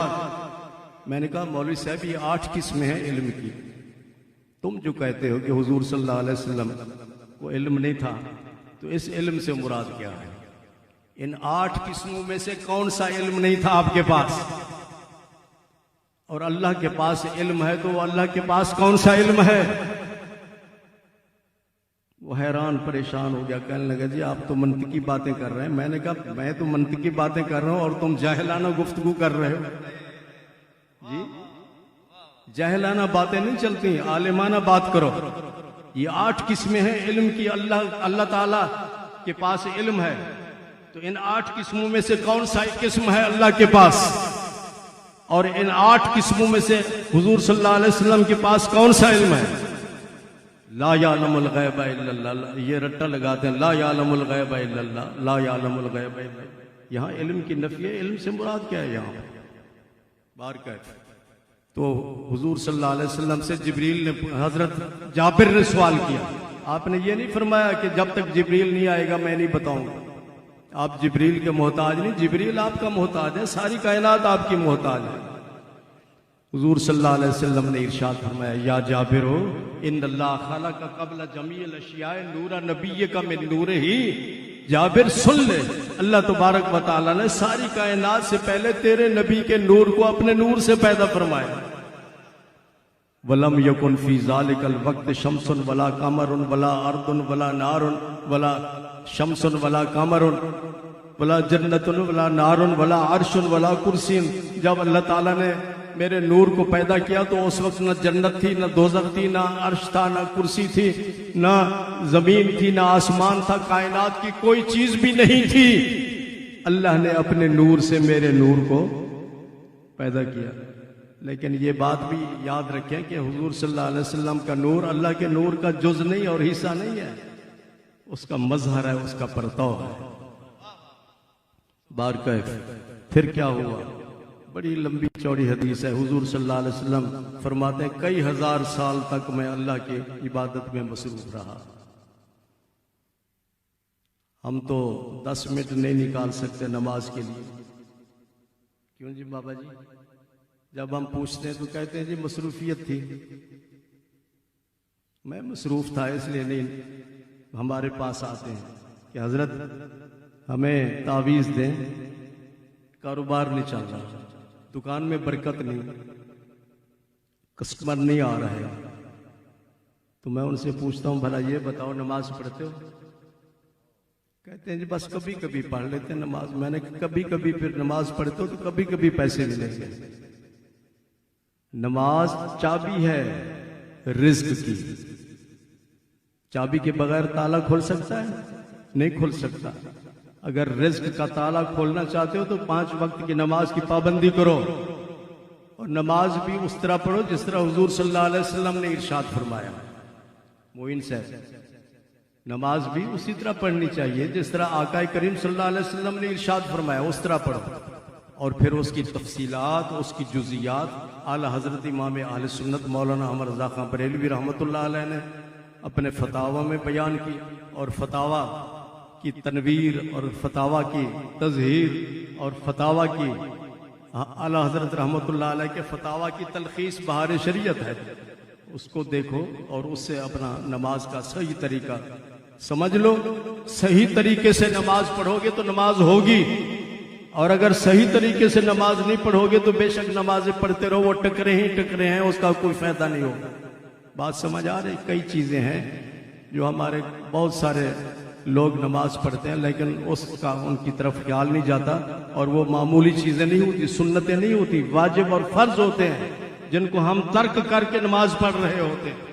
میں نے کہا مولوی صاحب یہ 8 قسمیں ہیں علم کی، تم جو کہتے ہو کہ حضور صلی اللہ علیہ وسلم کو علم نہیں تھا، تو اس علم سے مراد کیا ہے؟ ان 8 قسموں میں سے کون سا علم نہیں تھا آپ کے پاس؟ اور اللہ کے پاس علم ہے تو اللہ کے پاس کون سا علم ہے؟ وہ حیران پریشان ہو گیا، کہنے لگا جی آپ تو منطقی باتیں کر رہے ہیں۔ میں نے کہا میں تو منطقی باتیں کر رہا ہوں اور تم جاہلانہ گفتگو کر رہے ہو۔ جی جاہلانہ باتیں نہیں چلتی، عالمانہ بات کرو۔ یہ 8 قسمیں ہیں علم کی، اللہ تعالیٰ کے پاس علم ہے، تو ان 8 قسموں میں سے کون سا قسم ہے اللہ کے پاس؟ اور ان 8 قسموں میں سے حضور صلی اللہ علیہ وسلم کے پاس کون سا علم ہے؟ لا یعلم الغیب الا اللہ، یہ رٹا لگاتے ہیں، لا یعلم الغیب الا اللہ، لا یعلم الغیب الا اللہ۔ یہاں علم کی نفی ہے، علم سے مراد کیا ہے یہاں بار کا؟ تو حضور صلی اللہ علیہ وسلم سے جبریل نے، حضرت جابر نے سوال کیا، آپ نے یہ نہیں فرمایا کہ جب تک جبریل نہیں آئے گا میں نہیں بتاؤں گا۔ آپ جبریل کے محتاج نہیں، جبریل آپ کا محتاج ہے، ساری کائنات آپ کی محتاج ہے۔ حضور صلی اللہ علیہ وسلم نے ارشاد فرمایا یا جابر ہو ان اللہ خلق قبل جمیع الاشیاء نور نبی کا من نور ہی۔ جابر سن لے، اللہ تبارک و تعالیٰ نے ساری کائنات سے پہلے تیرے نبی کے نور کو اپنے نور سے پیدا فرمایا۔ وَلَمْ يَكُنْ فِي ذَلِكَ الْوَقْتِ شَمْسٌ وَلَا قَمَرٌ وَلَا أَرْضٌ وَلَا نَارٌ وَلَا شَمْسٌ وَلَا قَمَرٌ وَلَا جَنَّةٌ وَلَا نَارٌ وَلَا عَرْشٌ وَلَا كُرْسِيٌّ۔ جب اللہ تعالیٰ نے میرے نور کو پیدا کیا تو اس وقت نہ جنت تھی، نہ دوزخ تھی، نہ عرش تھا، نہ کرسی تھی، نہ زمین تھی، نہ آسمان تھا، کائنات کی کوئی چیز بھی نہیں تھی۔ اللہ نے اپنے نور سے میرے نور کو پیدا کیا۔ لیکن یہ بات بھی یاد رکھیں کہ حضور صلی اللہ علیہ وسلم کا نور اللہ کے نور کا جز نہیں اور حصہ نہیں ہے، اس کا مظہر ہے، اس کا پرتو ہے۔ بارکیف پھر کیا ہوا؟ بڑی لمبی چوڑی حدیث ہے۔ حضور صلی اللہ علیہ وسلم فرماتے ہیں کئی ہزار سال تک میں اللہ کی عبادت میں مصروف رہا۔ ہم تو 10 منٹ نہیں نکال سکتے نماز کے لیے. کیوں جی بابا جی؟ جب ہم پوچھتے ہیں تو کہتے ہیں جی مصروفیت تھی. میں مصروف تھا اس لیے نہیں ہمارے پاس آتے ہیں کہ حضرت ہمیں تعویذ دیں، کاروبار نہیں چل رہا، دکان میں برکت نہیں، کسٹمر نہیں آ رہا ہے. تو میں ان سے پوچھتا ہوں بھلا یہ بتاؤ نماز پڑھتے ہو؟ کہتے ہیں جی بس کبھی کبھی پڑھ لیتے ہیں نماز. میں نے کبھی کبھی پھر نماز پڑھتے ہو تو کبھی کبھی پیسے ملیں گے. نماز چابی ہے رزق کی. چابی کے بغیر تالا کھول سکتا ہے؟ نہیں کھول سکتا. اگر رزق کا تالا کھولنا چاہتے ہو تو 5 وقت کی نماز کی پابندی کرو، اور نماز بھی اس طرح پڑھو جس طرح حضور صلی اللہ علیہ وسلم نے ارشاد فرمایا. معین صاحب، نماز بھی اسی طرح پڑھنی چاہیے جس طرح آقا کریم صلی اللہ علیہ وسلم نے ارشاد فرمایا، اس طرح پڑھو. اور پھر اس کی تفصیلات، اس کی جزیات اعلی حضرت امام اہل سنت مولانا احمد رضا خان بریلوی رحمۃ اللہ علیہ نے اپنے فتاوی میں بیان کی، اور فتاوی کی تنویر اور فتاوی کی تظہیر اور فتاوی کی اعلی حضرت رحمۃ اللہ علیہ کے فتاوی کی تلخیص بہار شریعت ہے. اس کو دیکھو اور اس سے اپنا نماز کا صحیح طریقہ سمجھ لو. صحیح طریقے سے نماز پڑھو گے تو نماز ہوگی، اور اگر صحیح طریقے سے نماز نہیں پڑھو گے تو بے شک نمازیں پڑھتے رہو، وہ ٹکرے ہی ٹکرے ہیں، اس کا کوئی فائدہ نہیں ہوگا. بات سمجھ آ رہی؟ کئی چیزیں ہیں جو ہمارے بہت سارے لوگ نماز پڑھتے ہیں لیکن اس کا ان کی طرف خیال نہیں جاتا، اور وہ معمولی چیزیں نہیں ہوتی، سنتیں نہیں ہوتی، واجب اور فرض ہوتے ہیں جن کو ہم ترک کر کے نماز پڑھ رہے ہوتے ہیں.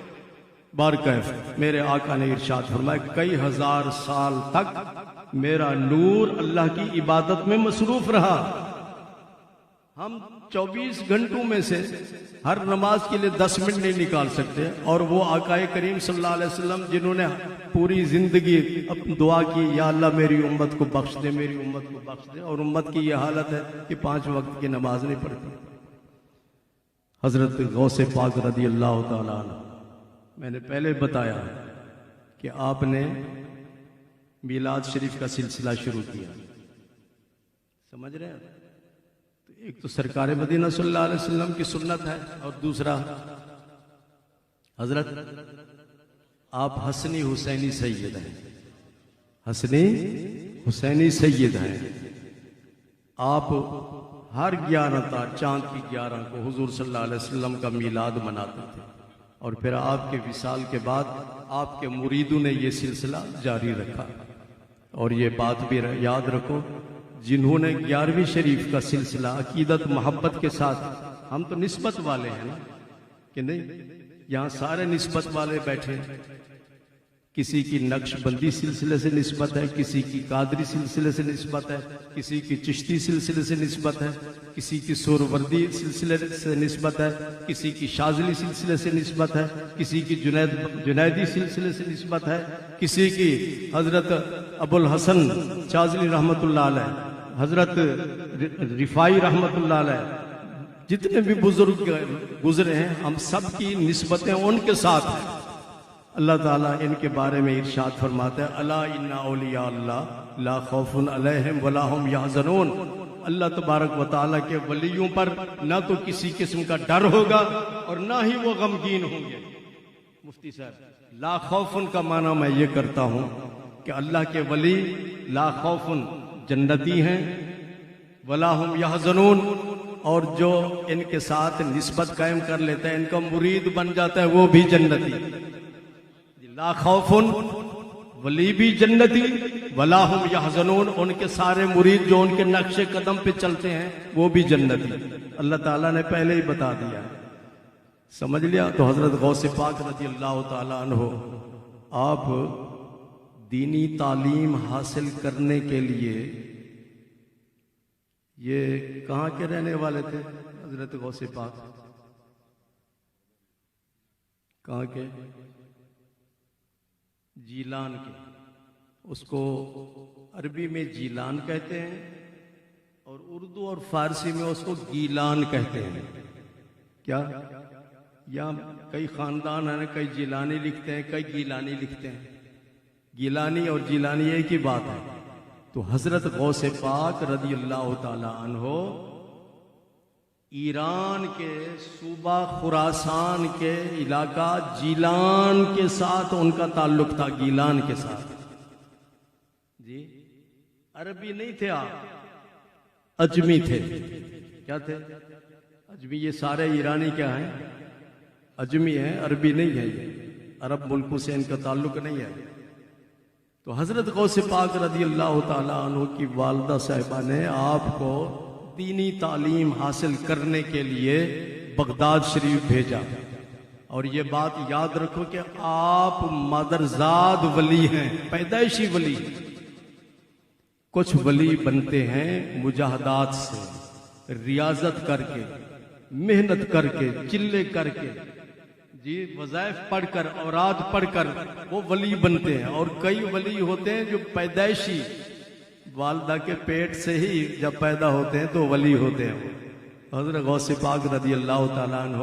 بارکیف میرے آقا نے ارشاد فرمایا کئی ہزار سال تک میرا نور اللہ کی عبادت میں مصروف رہا. ہم 24 گھنٹوں میں سے ہر نماز کے لیے 10 منٹ نہیں نکال سکتے، اور وہ آقا کریم صلی اللہ علیہ وسلم جنہوں نے پوری زندگی دعا کی یا اللہ میری امت کو بخش دے، میری امت کو بخش دے، اور امت کی یہ حالت ہے کہ 5 وقت کی نماز نہیں پڑھتی. حضرت غوث پاک رضی اللہ تعالیٰ عنہ، میں نے پہلے بتایا کہ آپ نے میلاد شریف کا سلسلہ شروع کیا. سمجھ رہے ہیں؟ تو ایک تو سرکار مدینہ صلی اللہ علیہ وسلم کی سنت ہے، اور دوسرا حضرت آپ حسنی حسینی سید ہیں. حسنی حسینی سید ہیں. آپ ہر 11 چاند کی 11 کو حضور صلی اللہ علیہ وسلم کا میلاد مناتے تھے، اور پھر آپ کے وصال کے بعد آپ کے مریدوں نے یہ سلسلہ جاری رکھا. اور یہ بات بھی یاد رکھو، جنہوں نے 11ویں شریف کا سلسلہ عقیدت محبت کے ساتھ، ہم تو نسبت والے ہیں نا کہ نہیں، یہاں سارے نسبت والے بیٹھے، کسی کی نقش بندی سلسلے سے نسبت ہے، کسی کی قادری سلسلے سے نسبت ہے، کسی کی چشتی سلسلے سے نسبت ہے، کسی کی سوروردی سلسلے سے نسبت ہے، کسی کی شاذلی سلسلے سے نسبت ہے، کسی کی جنیدی سلسلے سے نسبت ہے، کسی کی حضرت ابو الحسن شاذلی رحمۃ اللہ علیہ، حضرت رفاعی رحمۃ اللہ علیہ، جتنے بھی بزرگ گزرے ہیں ہم سب کی نسبتیں ان کے ساتھ ہیں. اللہ تعالیٰ ان کے بارے میں ارشاد فرماتا ہے الا ان اولیاء اللہ لا خوف علیہم ولا هم یحزنون. اللہ تبارک و تعالیٰ کے ولیوں پر نہ تو کسی قسم کا ڈر ہوگا اور نہ ہی وہ غمگین ہوں گے. مفتی صاحب، لا خوف کا معنی میں یہ کرتا ہوں کہ اللہ کے ولی لا خوف جنتی ہیں، ولا هم یحزنون، اور جو ان کے ساتھ نسبت قائم کر لیتا ہے، ان کا مرید بن جاتا ہے، وہ بھی جنتی. لا خوف، ولی بھی جنتی، ولا هم یحزنون، ان کے سارے مرید جو ان کے نقش قدم پہ چلتے ہیں وہ بھی جنتی. اللہ تعالیٰ نے پہلے ہی بتا دیا. سمجھ لیا؟ تو حضرت غوث پاک رضی اللہ تعالیٰ عنہ، آپ دینی تعلیم حاصل کرنے کے لیے، یہ کہاں کے رہنے والے تھے حضرت غوث پاک؟ کہاں کے؟ جیلان کے. اس کو عربی میں جیلان کہتے ہیں، اور اردو اور فارسی میں اس کو گیلان کہتے ہیں. کیا؟ یا کئی خاندان ہیں، کئی جیلانی لکھتے ہیں، کئی گیلانی لکھتے ہیں. گیلانی اور جیلانی ایک ہی بات ہے. تو حضرت غوث پاک رضی اللہ تعالی عنہ ایران کے صوبہ خراسان کے علاقہ جیلان کے ساتھ ان کا تعلق تھا. گیلان کے ساتھ جی عربی نہیں تھے آپ، اجمی تھے. کیا تھے؟ اجمی. یہ سارے ایرانی کیا ہیں؟ اجمی ہیں، عربی نہیں ہے. یہ عرب ملکوں سے ان کا تعلق نہیں ہے. تو حضرت غوث پاک رضی اللہ تعالیٰ عنہ کی والدہ صاحبہ نے آپ کو دینی تعلیم حاصل کرنے کے لیے بغداد شریف بھیجا. اور یہ بات یاد رکھو کہ آپ مادرزاد ولی ہیں، پیدائشی ولی. کچھ ولی بنتے ہیں مجاہدات سے، ریاضت کر کے، محنت کر کے، چلے کر کے، جی وظائف پڑھ کر، اوراد پڑھ کر وہ ولی بنتے ہیں. اور کئی ولی ہوتے ہیں جو پیدائشی والدہ کے پیٹ سے ہی جب پیدا ہوتے ہیں تو ولی ہوتے ہیں. حضرت غوث پاک رضی اللہ تعالیٰ عنہ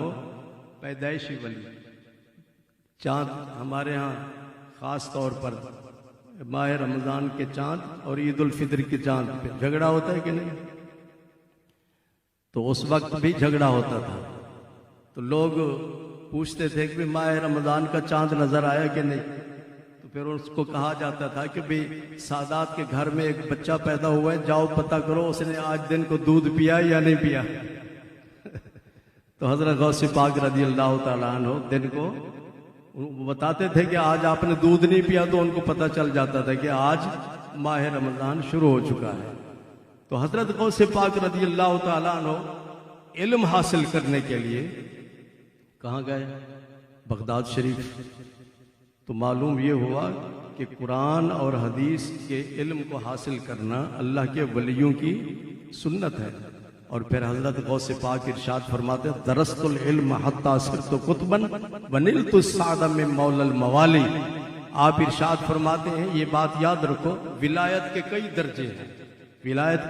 پیدائشی ولی. چاند ہمارے ہاں خاص طور پر ماہ رمضان کے چاند اور عید الفطر کے چاند پہ جھگڑا ہوتا ہے کہ نہیں؟ تو اس وقت بھی جھگڑا ہوتا تھا. تو لوگ پوچھتے تھے کہ ماہ رمضان کا چاند نظر آیا کہ نہیں؟ تو پھر اس کو کہا جاتا تھا کہ بھی سادات کے گھر میں ایک بچہ پیدا ہوا ہے، جاؤ پتہ کرو اس نے آج دن کو دودھ پیا یا نہیں پیا. تو حضرت غوث پاک رضی اللہ تعالیٰ عنہ دن کو بتاتے تھے کہ آج آپ نے دودھ نہیں پیا، تو ان کو پتہ چل جاتا تھا کہ آج ماہ رمضان شروع ہو چکا ہے. تو حضرت غوث پاک رضی اللہ تعالیٰ عنہ علم حاصل کرنے کے لیے کہاں گئے؟ بغداد شریف. تو معلوم یہ ہوا کہ قرآن اور حدیث کے علم کو حاصل کرنا اللہ کے ولیوں کی سنت ہے. اور پھر حضرت غوث پاک ارشاد فرماتے ہیں درست العلم حتی صرت قطباً ونلت السعد من مولا الموالی. آپ ارشاد فرماتے ہیں یہ بات یاد رکھو، ولایت کے کئی درجے ہیں. ولایت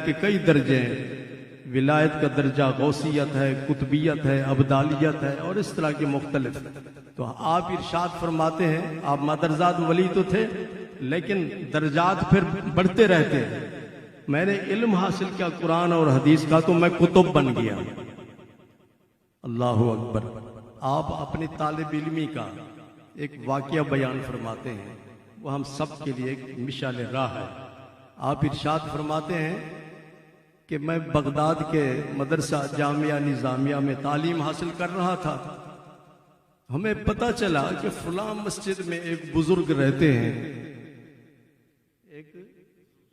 کے کئی درجے ہیں. ولایت کا درجہ غوثیت ہے، قطبیت ہے، ابدالیت ہے، اور اس طرح کے مختلف. تو آپ ارشاد فرماتے ہیں آپ مادرزاد ولی تو تھے لیکن درجات پھر بڑھتے رہتے ہیں. میں نے علم حاصل کیا قرآن اور حدیث کا تو میں کتب بن گیا. اللہ اکبر. آپ اپنی طالب علمی کا ایک واقعہ بیان فرماتے ہیں، وہ ہم سب کے لیے ایک مشعل راہ ہے. آپ ارشاد فرماتے ہیں کہ میں بغداد کے مدرسہ جامعہ نظامیہ میں تعلیم حاصل کر رہا تھا. ہمیں پتہ چلا کہ فلاں مسجد میں ایک بزرگ رہتے ہیں، ایک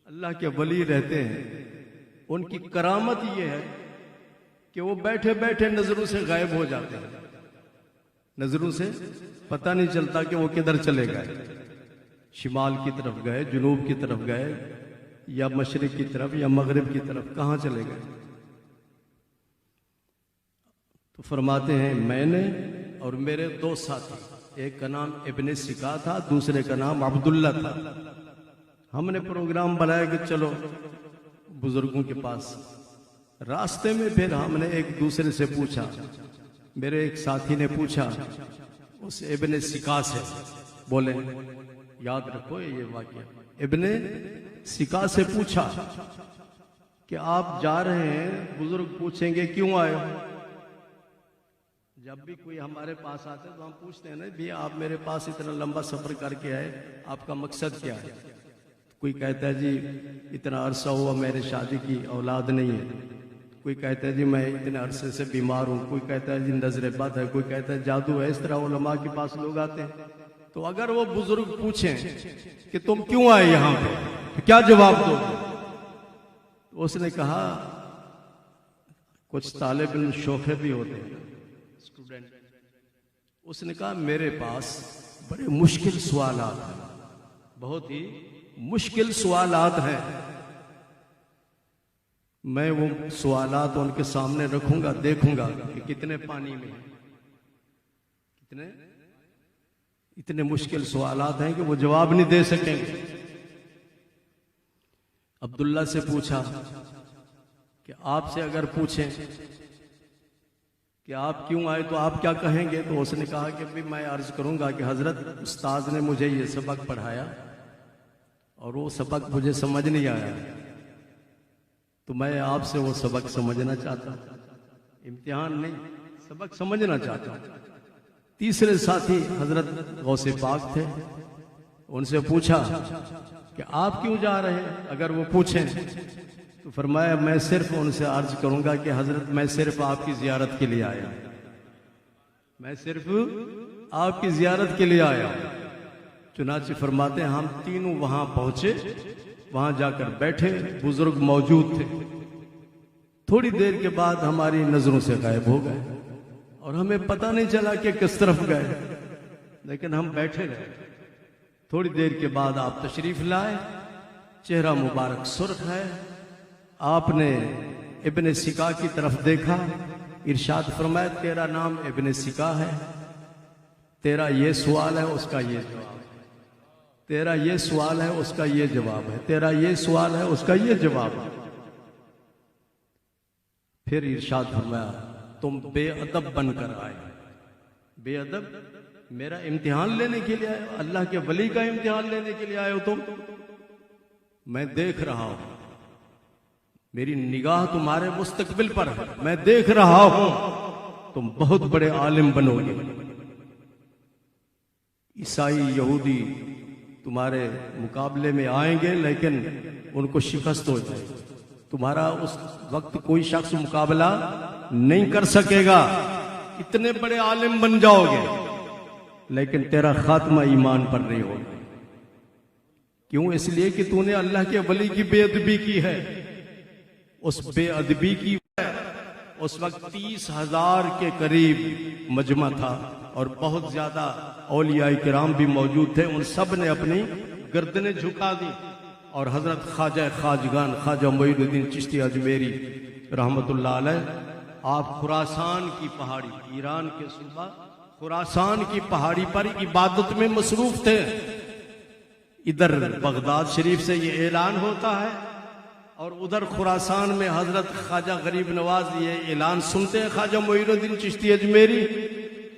اللہ کے ولی رہتے ہیں. ان کی کرامت یہ ہے کہ وہ بیٹھے بیٹھے نظروں سے غائب ہو جاتے ہیں. نظروں سے پتہ نہیں چلتا کہ وہ کدھر چلے گئے. شمال کی طرف گئے، جنوب کی طرف گئے، یا مشرق کی طرف یا مغرب کی طرف، کہاں چلے گئے؟ تو فرماتے ہیں میں نے اور میرے دو ساتھی، ایک کا نام ابن سکا تھا، دوسرے کا نام عبداللہ تھا. ہم نے پروگرام بنایا کہ چلو بزرگوں کے پاس. راستے میں پھر ہم نے ایک دوسرے سے پوچھا. میرے ایک ساتھی نے پوچھا اس ابن سکا سے، بولے یاد رکھو یہ واقعہ، ابن سکا سے پوچھا کہ آپ جا رہے ہیں، بزرگ پوچھیں گے کیوں آئے ہو؟ جب بھی کوئی ہمارے پاس آتا ہے تو ہم پوچھتے ہیں نا بھی آپ میرے پاس اتنا لمبا سفر کر کے آئے، آپ کا مقصد کیا ہے؟ کوئی کہتا ہے جی اتنا عرصہ ہوا میرے شادی کی اولاد نہیں ہے، کوئی کہتا ہے جی میں اتنے عرصے سے بیمار ہوں، کوئی کہتا ہے جی نظر بد ہے، کوئی کہتا ہے جادو ہے. اس طرح علماء کے پاس لوگ آتے ہیں. تو اگر وہ بزرگ پوچھیں کہ تم کیوں آئے یہاں پہ تو کیا جواب دو؟ تو اس نے کہا کچھ طالب علم شوخے بھی ہوتے ہیں اسٹوڈنٹ. اس نے کہا میرے پاس بڑے مشکل سوالات ہیں، بہت ہی مشکل سوالات ہیں. میں وہ سوالات ان کے سامنے رکھوں گا، دیکھوں گا کہ کتنے پانی میں ہیں. اتنے مشکل سوالات ہیں کہ وہ جواب نہیں دے سکیں گے. عبداللہ سے پوچھا کہ آپ سے اگر پوچھیں کہ آپ کیوں آئے تو آپ کیا کہیں گے؟ تو اس نے کہا کہ بھی میں عرض کروں گا کہ حضرت استاد نے مجھے یہ سبق پڑھایا اور وہ سبق مجھے سمجھ نہیں آیا، تو میں آپ سے وہ سبق سمجھنا چاہتا ہوں، امتحان نہیں، سبق سمجھنا چاہتا ہوں۔ تیسرے ساتھی حضرت غوث پاک تھے، ان سے پوچھا کہ آپ کیوں جا رہے ہیں؟ اگر وہ پوچھیں تو فرمایا میں صرف ان سے عرض کروں گا کہ حضرت میں صرف آپ کی زیارت کے لیے آیا، میں صرف آپ کی زیارت کے لیے آیا۔ چنانچہ فرماتے ہیں ہم تینوں وہاں پہنچے، وہاں جا کر بیٹھے، بزرگ موجود تھے، تھوڑی دیر کے بعد ہماری نظروں سے غائب ہو گئے اور ہمیں پتہ نہیں چلا کہ کس طرف گئے، لیکن ہم بیٹھے رہے۔ تھوڑی دیر کے بعد آپ تشریف لائے، چہرہ مبارک سرخ ہے، آپ نے ابن سکا کی طرف دیکھا، ارشاد فرمایا تیرا نام ابن سکا ہے، تیرا یہ سوال ہے اس کا یہ جواب ہے، تیرا یہ سوال ہے اس کا یہ جواب ہے، تیرا یہ سوال ہے اس کا یہ جواب ہے۔ پھر ارشاد فرمایا تم بے ادب بن کر آئے، بے ادب، میرا امتحان لینے کے لیے آئے ہو، اللہ کے ولی کا امتحان لینے کے لیے آئے ہو تم؟ میں دیکھ رہا ہوں، میری نگاہ تمہارے مستقبل پر ہے، میں دیکھ رہا ہوں تم بہت بڑے عالم بنو گے، عیسائی یہودی تمہارے مقابلے میں آئیں گے لیکن ان کو شکست ہو جائے گی، تمہارا اس وقت کوئی شخص مقابلہ نہیں کر سکے گا، اتنے بڑے عالم بن جاؤ گے لیکن تیرا خاتمہ ایمان پر نہیں ہوگا۔ کیوں؟ اس لیے کہ تو نے اللہ کے ولی کی بے ادبی کی ہے۔ اس بے ادبی کی اس وقت 30,000 کے قریب مجمع تھا اور بہت زیادہ اولیاء کرام بھی موجود تھے، ان سب نے اپنی گردنیں جھکا دی اور حضرت خواجہ خواجگان خواجہ معین الدین چشتی اجمیری رحمت اللہ علیہ، آپ خراسان کی پہاڑی، ایران کے صوبہ خراسان کی پہاڑی پر عبادت میں مصروف تھے۔ ادھر بغداد شریف سے یہ اعلان ہوتا ہے اور ادھر خراسان میں حضرت خواجہ غریب نواز یہ اعلان سنتے ہیں خواجہ معین الدین چشتی اجمیری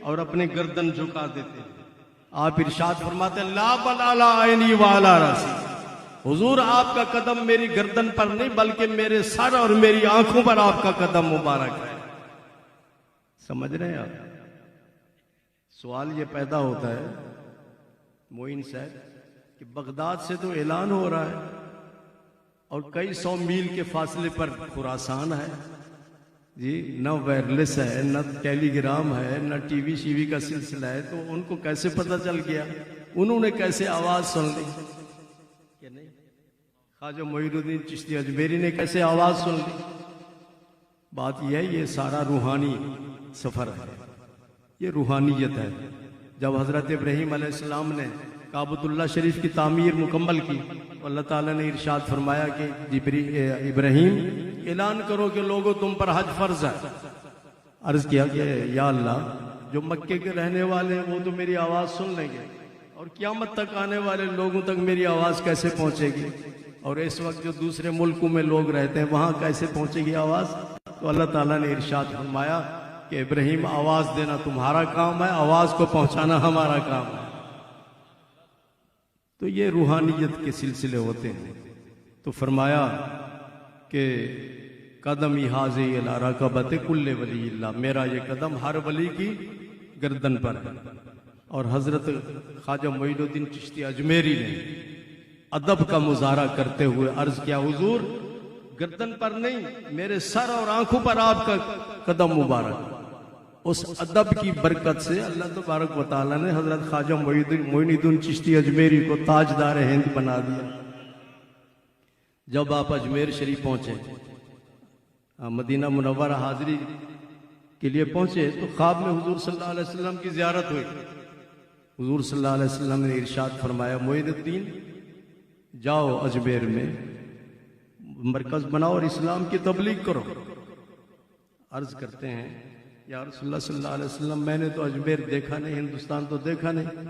اور اپنے گردن جھکا دیتے ہیں۔ آپ ارشاد فرماتے ہیں لا بل علی عینی وعلی راسی، حضور آپ کا قدم میری گردن پر نہیں بلکہ میرے سر اور میری آنکھوں پر آپ کا قدم مبارک ہے۔ سمجھ رہے ہیں آپ؟ سوال یہ پیدا ہوتا ہے معین صاحب کہ بغداد سے تو اعلان ہو رہا ہے اور کئی 100 میل کے فاصلے پر خراسان ہے جی، نہ وائرلیس ہے، نہ ٹیلی گرام ہے، نہ ٹی وی کا سلسلہ ہے، تو ان کو کیسے پتہ چل گیا؟ انہوں نے کیسے آواز سن لی کہ نہیں؟ خواجہ معین الدین چشتی اجمیری نے کیسے آواز سن لی؟ بات یہ ہے یہ سارا روحانی سفر ہے، یہ روحانیت ہے۔ جب حضرت ابراہیم علیہ السلام نے کعبۃ اللہ شریف کی تعمیر مکمل کی، اللہ تعالیٰ نے ارشاد فرمایا کہ ابراہیم اعلان کرو کہ لوگوں تم پر حج فرض ہے۔ عرض کیا کہ یا اللہ، جو مکے کے رہنے والے ہیں وہ تو میری آواز سن لیں گے اور قیامت تک آنے والے لوگوں تک میری آواز کیسے پہنچے گی؟ اور اس وقت جو دوسرے ملکوں میں لوگ رہتے ہیں وہاں کیسے پہنچے گی آواز؟ تو اللہ تعالیٰ نے ارشاد فرمایا کہ ابراہیم آواز دینا تمہارا کام ہے، آواز کو پہنچانا ہمارا کام ہے۔ تو یہ روحانیت کے سلسلے ہوتے ہیں۔ تو فرمایا کہ قدم حاضی الی رقبۃ کل ولی اللہ، میرا یہ قدم ہر ولی کی گردن پر ہے۔ اور حضرت خواجہ معین الدین چشتی اجمیری نے ادب کا مظاہرہ کرتے ہوئے عرض کیا حضور گردن پر نہیں، میرے سر اور آنکھوں پر آپ کا قدم مبارک۔ اس ادب کی برکت سے اللہ تبارک و تعالیٰ نے حضرت خواجہ معین الدین چشتی اجمیری کو تاجدار ہند بنا دیا۔ جب آپ اجمیر شریف پہنچے، مدینہ منورہ حاضری کے لیے پہنچے، تو خواب میں حضور صلی اللہ علیہ وسلم کی زیارت ہوئی۔ حضور صلی اللہ علیہ وسلم نے ارشاد فرمایا معین الدین جاؤ اجمیر میں مرکز بناؤ اور اسلام کی تبلیغ کرو۔ عرض کرتے ہیں یا رسول اللہ صلی اللہ علیہ وسلم میں نے تو اجمیر دیکھا نہیں، ہندوستان تو دیکھا نہیں۔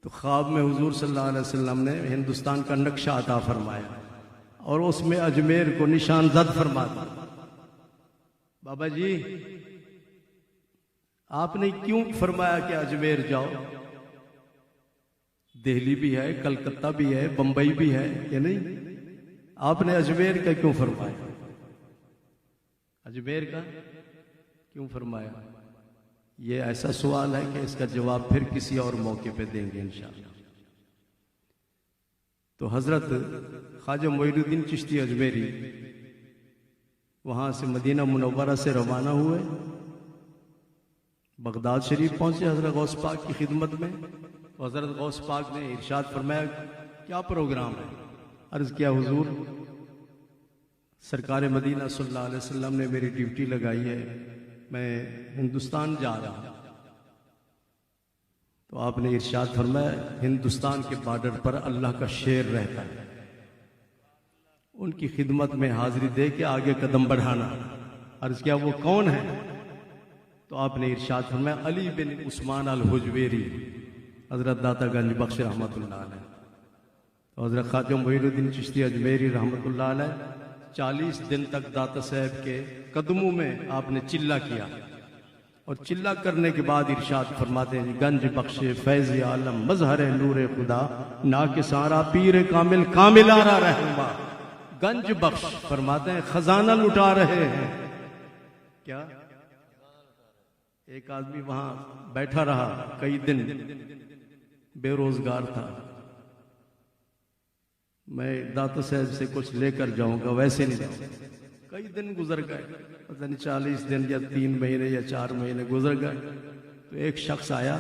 تو خواب میں حضور صلی اللہ علیہ وسلم نے ہندوستان کا نقشہ عطا فرمایا اور اس میں اجمیر کو نشان زد فرما دیا۔ بابا جی آپ نے کیوں فرمایا کہ اجمیر جاؤ؟ دہلی بھی ہے، کلکتہ بھی ہے، بمبئی بھی ہے کہ نہیں؟ آپ نے اجمیر کا کیوں فرمایا؟ اجمیر کا کیوں فرمایا؟ یہ ایسا سوال ہے کہ اس کا جواب پھر کسی اور موقع پہ دیں گے انشاءاللہ۔ تو حضرت خواجہ معین الدین چشتی اجمیری وہاں سے مدینہ منورہ سے روانہ ہوئے، بغداد شریف پہنچے حضرت غوث پاک کی خدمت میں۔ حضرت غوث پاک نے ارشاد فرمایا کیا پروگرام ہے؟ عرض کیا حضور سرکار مدینہ صلی اللہ علیہ وسلم نے میری ڈیوٹی لگائی ہے، میں ہندوستان جا رہا ہوں۔ تو آپ نے ارشاد فرمایا ہندوستان کے بارڈر پر اللہ کا شیر رہتا ہے، ان کی خدمت میں حاضری دے کے آگے قدم بڑھانا۔ عرض کیا وہ کون ہے؟ تو آپ نے ارشاد فرمایا علی بن عثمان الحجویری، حضرت داتا گنج بخش رحمۃ اللہ علیہ۔ تو حضرت خواجہ معین الدین چشتی اجمیری رحمۃ اللہ علیہ 40 دن تک داتا صاحب کے قدموں میں آپ نے چلہ کیا، اور چلہ کرنے کے بعد ارشاد فرماتے ہیں گنج بخش فیض عالم مظہر نور خدا نا کے سارا پیر کامل کامل آرا رہنما۔ گنج بخش فرماتے ہیں خزانہ لٹا رہے ہیں۔ کیا؟ ایک آدمی وہاں بیٹھا رہا کئی دن، بے روزگار تھا، میں داتا صاحب سے کچھ لے کر جاؤں گا، ویسے نہیں جاؤں۔ کئی دن گزر گئے، پتہ نہیں 40 دن یا 3 مہینے یا 4 مہینے گزر گئے۔ تو ایک شخص آیا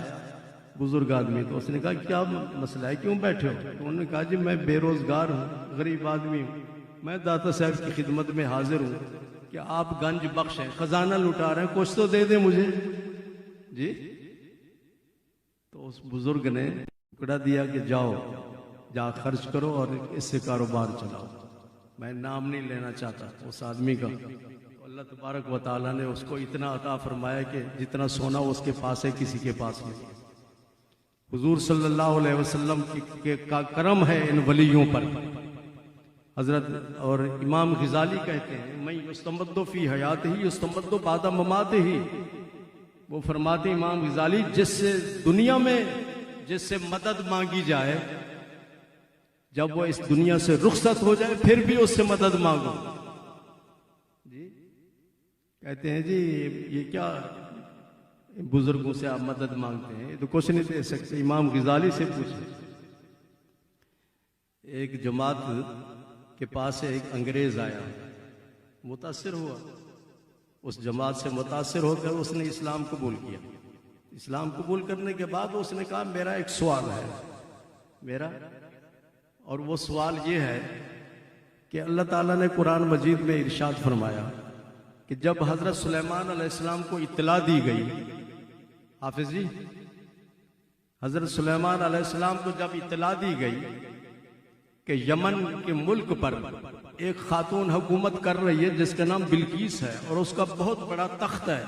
بزرگ آدمی، تو اس نے کہا کیا مسئلہ ہے، کیوں بیٹھے ہو؟ تو انہوں نے کہا جی میں بے روزگار ہوں، غریب آدمی ہوں، میں داتا صاحب کی خدمت میں حاضر ہوں کہ آپ گنج بخش ہیں، خزانہ لٹا رہے ہیں، کچھ تو دے دیں مجھے جی۔ تو اس بزرگ نے ٹکڑا دیا کہ جاؤ جا خرچ کرو اور اس سے کاروبار چلاؤ۔ میں نام نہیں لینا چاہتا اس آدمی کا۔ اللہ تبارک و تعالیٰ نے اس کو اتنا عطا فرمایا کہ جتنا سونا اس کے پاس ہے کسی کے پاس نہیں۔ حضور صلی اللہ علیہ وسلم کا کرم ہے ان ولیوں پر۔ حضرت اور امام غزالی کہتے ہیں میں یستمد فی حیات ہی یستمد بعد ممات ہی۔ وہ فرماتے امام غزالی جس سے دنیا میں جس سے مدد مانگی جائے، جب وہ اس دنیا سے رخصت ہو جائے پھر بھی اس سے مدد مانگو جی۔ کہتے ہیں جی یہ کیا بزرگوں سے آپ مدد مانگتے ہیں، یہ تو کچھ نہیں دے سکتے۔ امام غزالی سے پوچھیں، ایک جماعت کے پاس ایک انگریز آیا، متاثر ہوا، اس جماعت سے متاثر ہو کر اس نے اسلام قبول کیا۔ اسلام قبول کرنے کے بعد اس نے کہا میرا ایک سوال ہے میرا، اور وہ سوال یہ ہے کہ اللہ تعالیٰ نے قرآن مجید میں ارشاد فرمایا کہ جب حضرت سلیمان علیہ السلام کو اطلاع دی گئی، حافظ جی، حضرت سلیمان علیہ السلام کو جب اطلاع دی گئی کہ یمن کے ملک پر ایک خاتون حکومت کر رہی ہے جس کا نام بلقیس ہے، اور اس کا بہت بڑا تخت ہے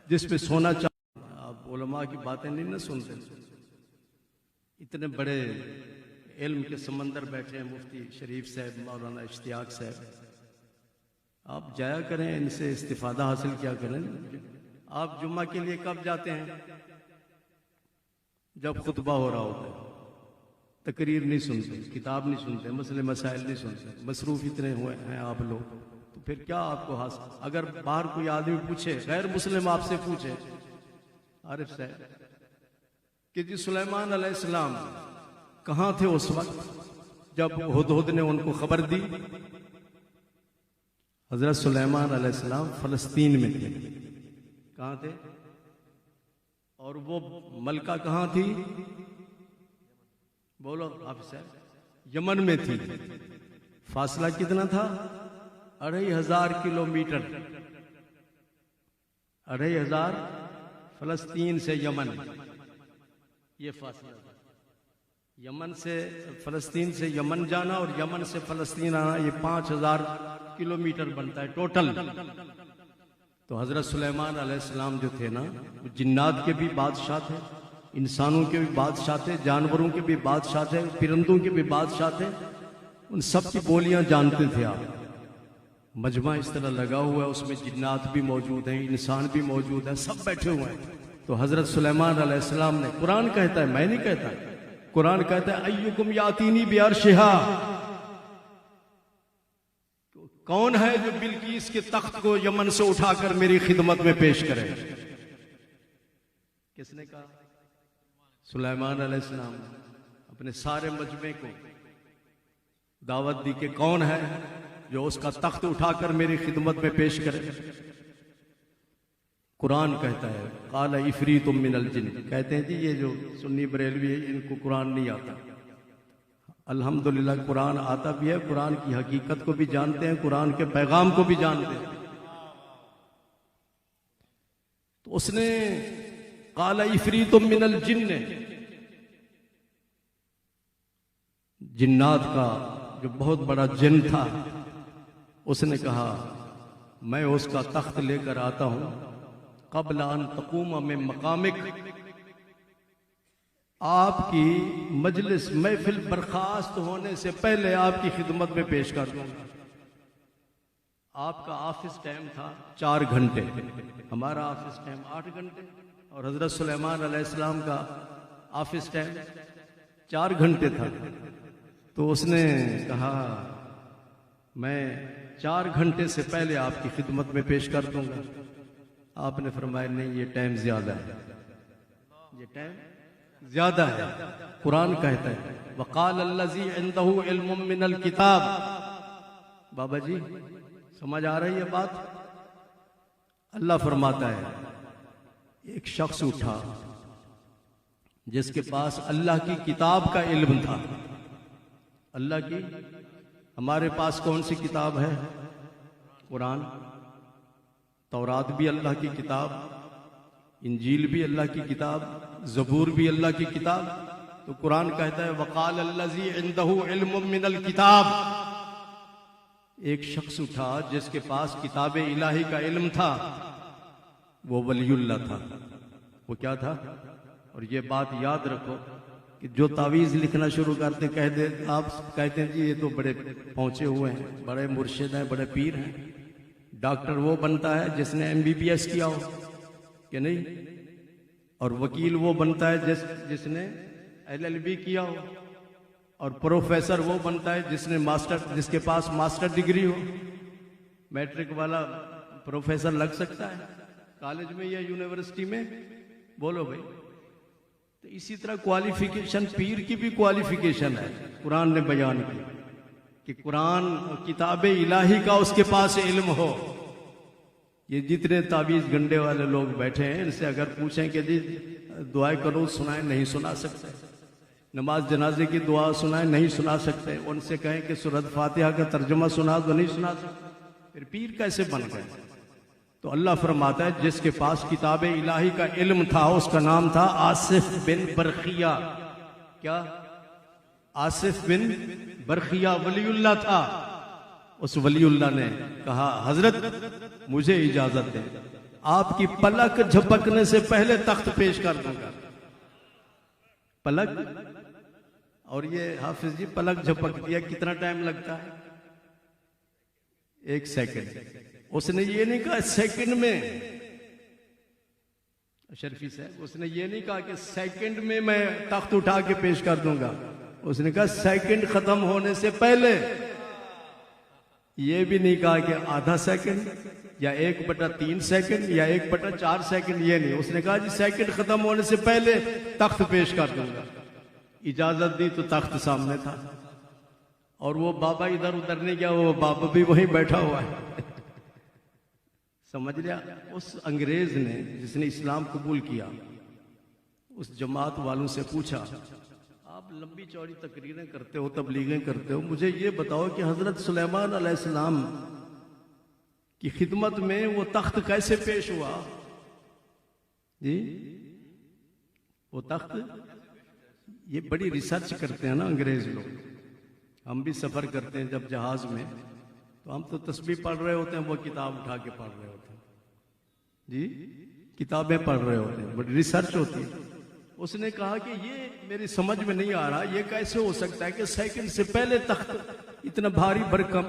جس پہ سونا چاندی۔ آپ علماء کی باتیں نہیں نہ سنتے، اتنے بڑے علم کے سمندر بیٹھے ہیں مفتی شریف صاحب، مولانا اشتیاق صاحب، آپ جایا کریں ان سے استفادہ حاصل کیا کریں۔ آپ جمعہ کے لیے کب جاتے ہیں؟ جب خطبہ ہو رہا ہوتا ہے، تقریر نہیں سنتے، کتاب نہیں سنتے، مسئلے مسائل نہیں سنتے، مصروف اتنے ہوئے ہیں آپ لوگ، تو پھر کیا آپ کو حاصل؟ اگر باہر کوئی آدمی پوچھے، غیر مسلم آپ سے پوچھے عارف صاحب کہ جی سلیمان علیہ السلام کہاں تھے اس وقت جب ہدہد نے ان کو خبر دی؟ حضرت سلیمان علیہ السلام فلسطین میں تھے۔ کہاں تھے؟ اور وہ ملکہ کہاں تھی؟ بولو آپ صاحب، یمن میں تھی۔ فاصلہ کتنا تھا؟ 2500 کلومیٹر، 2500 فلسطین سے یمن، یہ فاصلہ تھا۔ یمن سے فلسطین سے یمن جانا اور یمن سے فلسطین آنا، یہ 5000 کلومیٹر بنتا ہے ٹوٹل۔ تو حضرت سلیمان علیہ السلام جو تھے نا، وہ جنات کے بھی بادشاہ تھے، انسانوں کے بھی بادشاہ تھے، جانوروں کے بھی بادشاہ تھے، پرندوں کے بھی بادشاہ تھے، ان سب کی بولیاں جانتے تھے آپ۔ مجمع اس طرح لگا ہوا ہے، اس میں جنات بھی موجود ہیں، انسان بھی موجود ہیں، سب بیٹھے ہوئے ہیں. تو حضرت سلیمان علیہ السلام نے، قرآن کہتا ہے، میں نہیں کہتا، قرآن کہتا ہے ایکم یاتینی بعرشہا، کون ہے جو بلقیس کے تخت کو یمن سے اٹھا کر میری خدمت میں پیش کرے؟ کس نے کہا؟ سلیمان علیہ السلام نے اپنے سارے مجمع کو دعوت دی کہ کون ہے جو اس کا تخت اٹھا کر میری خدمت میں پیش کرے. قرآن کہتا ہے قال عفریت من الجن، کہتے ہیں جی یہ جو سنی بریلوی ہے ان کو قرآن نہیں آتا. الحمدللہ قرآن آتا بھی ہے، قرآن کی حقیقت کو بھی جانتے ہیں، قرآن کے پیغام کو بھی جانتے ہیں. تو اس نے قال عفریت من الجن، جنات کا جو بہت بڑا جن تھا، اس نے کہا میں اس کا تخت لے کر آتا ہوں قبل ان تقوم من مقامک، آپ کی مجلس محفل برخاست ہونے سے پہلے آپ کی خدمت میں پیش کر دوں گا. آپ کا آفس ٹائم تھا 4 گھنٹے، ہمارا آفس ٹائم 8 گھنٹے، اور حضرت سلیمان علیہ السلام کا آفس ٹائم 4 گھنٹے تھا. تو اس نے کہا میں 4 گھنٹے سے پہلے آپ کی خدمت میں پیش کر دوں گا. آپ نے فرمایا نہیں، یہ ٹائم زیادہ ہے، یہ ٹائم زیادہ ہے. قرآن کہتا ہے وقال الذی عندہ علم من الکتاب. بابا جی سمجھ آ رہی ہے بات؟ اللہ فرماتا ہے ایک شخص اٹھا جس کے پاس اللہ کی کتاب کا علم تھا. اللہ کی، ہمارے پاس کون سی کتاب ہے؟ قرآن. تورات بھی اللہ کی کتاب، انجیل بھی اللہ کی کتاب، زبور بھی اللہ کی کتاب. تو قرآن کہتا ہے وقال الذی عندہ علم من الکتاب. ایک شخص اٹھا جس کے پاس کتاب الہی کا علم تھا، وہ ولی اللہ تھا. وہ کیا تھا؟ اور یہ بات یاد رکھو کہ جو تعویذ لکھنا شروع کرتے آپ کہتے ہیں جی یہ تو بڑے پہنچے ہوئے ہیں، بڑے مرشد ہیں، بڑے پیر ہیں. ڈاکٹر وہ بنتا ہے جس نے MBBS کیا ہو کہ نہیں، اور وکیل وہ بنتا ہے جس نے LLB کیا ہو، اور پروفیسر وہ بنتا ہے جس کے پاس ماسٹر ڈگری ہو. میٹرک والا پروفیسر لگ سکتا ہے کالج میں یا یونیورسٹی میں؟ بولو بھائی. تو اسی طرح کوالیفیکیشن، پیر کی بھی کوالیفیکیشن ہے، قرآن نے بیان کی کہ قرآن کتاب الہی کا اس کے پاس علم ہو. یہ جتنے تعویذ گنڈے والے لوگ بیٹھے ہیں ان سے اگر پوچھیں کہ جی دعائیں کرو سنائیں، نہیں سنا سکتے. نماز جنازے کی دعا سنائیں، نہیں سنا سکتے. ان سے کہیں کہ سورۃ فاتحہ کا ترجمہ سنا تو نہیں سنا سکتے. پھر پیر کیسے بن گئے؟ تو اللہ فرماتا ہے جس کے پاس کتاب الہی کا علم تھا، اس کا نام تھا آصف بن برخیہ. کیا؟ آصف بن برخیہ ولی اللہ تھا. اس ولی اللہ نے کہا حضرت مجھے اجازت دیں، آپ کی پلک جھپکنے سے پہلے تخت پیش کر دوں گا. پلک، اور یہ حافظ جی پلک جھپک دیا کتنا ٹائم لگتا ہے؟ 1 سیکنڈ. اس نے یہ نہیں کہا سیکنڈ میں، شرفی صاحب اس نے یہ نہیں کہا کہ سیکنڈ میں میں تخت اٹھا کے پیش کر دوں گا. اس نے کہا سیکنڈ ختم ہونے سے پہلے. یہ بھی نہیں کہا کہ آدھا سیکنڈ یا 1/3 سیکنڈ یا 1/4 سیکنڈ، یہ نہیں. اس نے کہا جی سیکنڈ ختم ہونے سے پہلے تخت پیش کر دوں گا. اجازت دی تو تخت سامنے تھا، اور وہ بابا ادھر ادھر نہیں گیا، وہ بابا بھی وہیں بیٹھا ہوا ہے. سمجھ لیا؟ اس انگریز نے جس نے اسلام قبول کیا، اس جماعت والوں سے پوچھا آپ لمبی چوڑی تقریریں کرتے ہو، تبلیغیں کرتے ہو، مجھے یہ بتاؤ کہ حضرت سلیمان علیہ السلام کی خدمت میں وہ تخت کیسے پیش ہوا؟ جی وہ تخت، یہ بڑی ریسرچ کرتے ہیں نا انگریز لوگ. ہم بھی سفر کرتے ہیں جب جہاز میں، تو ہم تو تسبیح پڑھ رہے ہوتے ہیں، وہ کتاب اٹھا کے پڑھ رہے ہوتے ہیں. جی کتابیں پڑھ رہے ہوتے ہیں، بڑی ریسرچ ہوتی ہے. اس نے کہا کہ یہ میری سمجھ میں نہیں آ رہا، یہ کیسے ہو سکتا ہے کہ سیکنڈ سے پہلے تخت اتنا بھاری بھرکم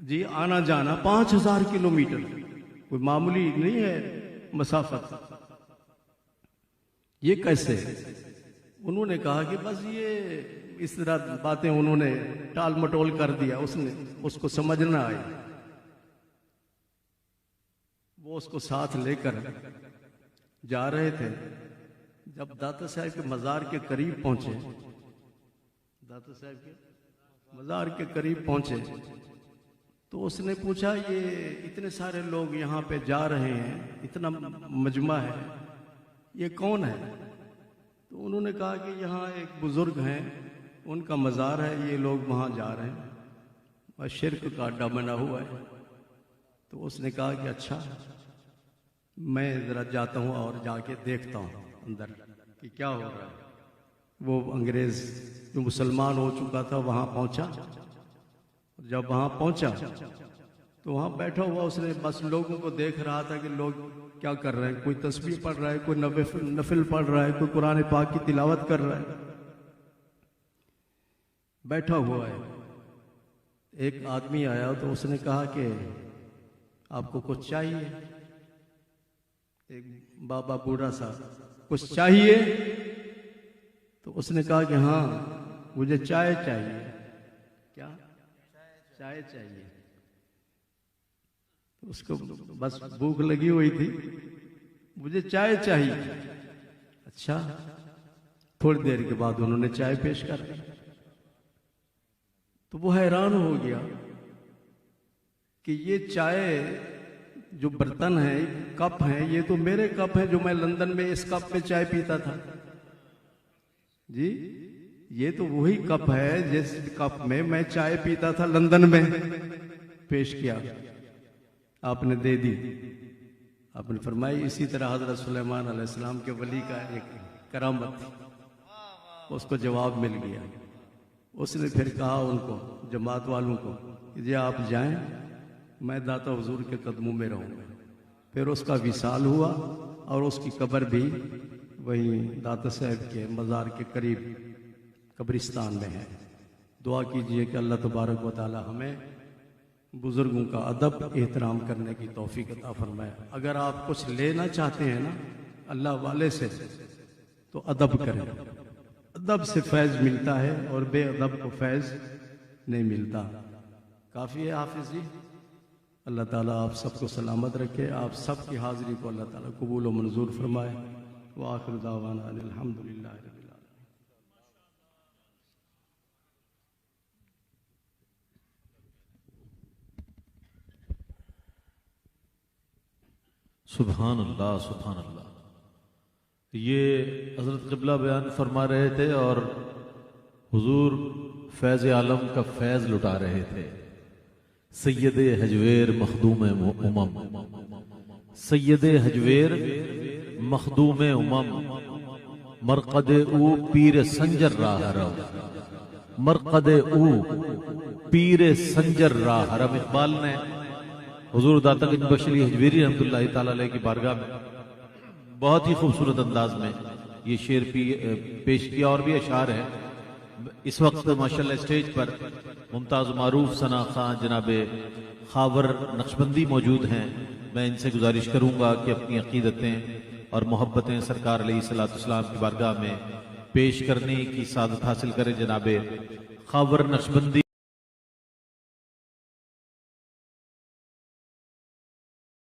جی آنا جانا 5000 کلومیٹر کوئی معمولی نہیں ہے مسافت. یہ کیسے؟ انہوں نے کہا کہ بس یہ اس طرح باتیں انہوں نے ٹال مٹول کر دیا، اس کو سمجھ نہ آئی. وہ اس کو ساتھ لے کر جا رہے تھے. جب داتا صاحب کے مزار کے قریب پہنچے، داتا صاحب کے مزار کے قریب پہنچے تو اس نے پوچھا یہ اتنے سارے لوگ یہاں پہ جا رہے ہیں، اتنا مجمع ہے، یہ کون ہے؟ تو انہوں نے کہا کہ یہاں ایک بزرگ ہیں، ان کا مزار ہے، یہ لوگ وہاں جا رہے ہیں اور شرک کا اڈا بنا ہوا ہے. تو اس نے کہا کہ اچھا میں ذرا جاتا ہوں اور جا کے دیکھتا ہوں اندر کہ کیا ہو رہا ہے. وہ انگریز جو مسلمان ہو چکا تھا وہاں پہنچا. جب وہاں پہنچا تو وہاں بیٹھا ہوا اس نے بس لوگوں کو دیکھ رہا تھا کہ لوگ کیا کر رہے ہیں. کوئی تسبیح پڑھ رہا ہے، کوئی نفل پڑھ رہا ہے، کوئی قرآن پاک کی تلاوت کر رہا ہے، بیٹھا ہوا ہے. ایک آدمی آیا تو اس نے کہا کہ آپ کو کچھ چاہیے؟ ایک بابا بوڑھا سا، کچھ چاہیے؟ تو اس نے کہا کہ ہاں مجھے چائے چاہیے. کیا؟ چائے چاہیے. اس کو بس بھوک لگی ہوئی تھی، مجھے چائے چاہیے. اچھا، تھوڑی دیر کے بعد انہوں نے چائے پیش کر دی. تو وہ حیران ہو گیا کہ یہ چائے جو برتن ہے، کپ ہیں، یہ تو میرے کپ ہیں جو میں لندن میں اس کپ میں چائے پیتا تھا. جی یہ تو وہی کپ ہے جس کپ میں میں چائے پیتا تھا لندن میں. پیش کیا، آپ نے دے دی. آپ نے فرمائی اسی طرح حضرت سلیمان علیہ السلام کے ولی کا ایک کرامت تھی، اس کو جواب مل گیا. اس نے پھر کہا ان کو، جماعت والوں کو، کہ جی آپ جائیں، میں داتا حضور کے قدموں میں رہوں گا. پھر اس کا وصال ہوا اور اس کی قبر بھی وہیں داتا صاحب کے مزار کے قریب قبرستان میں ہے. دعا کیجئے کہ اللہ تبارک و تعالی ہمیں بزرگوں کا ادب احترام کرنے کی توفیق عطا فرمائے. اگر آپ کچھ لینا چاہتے ہیں نا اللہ والے سے تو ادب کریں. ادب سے فیض ملتا ہے اور بے ادب کو فیض نہیں ملتا. کافی ہے حافظ جی. اللہ تعالیٰ آپ سب کو سلامت رکھے، آپ سب کی حاضری کو اللہ تعالیٰ قبول و منظور فرمائے. وآخر دعوانا ان الحمدللہ رب العالمین. سبحان اللہ سبحان اللہ. یہ حضرت قبلہ بیان فرما رہے تھے اور حضور فیض عالم کا فیض لٹا رہے تھے. سید حجویر مخدوم امم، سید حجویر مخدوم امم، مرقد او پیر سنجر راہ رو، مرقد او پیر سنجر راہ رم. اقبال نے حضور داتا گنج بخش علی حجویری رحمۃ اللہ تعالی علیہ کی بارگاہ میں بہت ہی خوبصورت انداز میں یہ شعر پیش کیا، اور بھی اشعار ہے. اس وقت ماشاءاللہ اسٹیج پر ممتاز و معروف ثنا خان جناب خاور نقشبندی موجود ہیں. میں ان سے گزارش کروں گا کہ اپنی عقیدتیں اور محبتیں سرکار علیہ الصلوۃ والسلام کی بارگاہ میں پیش کرنے کی سعادت حاصل کریں. جناب خاور نقشبندی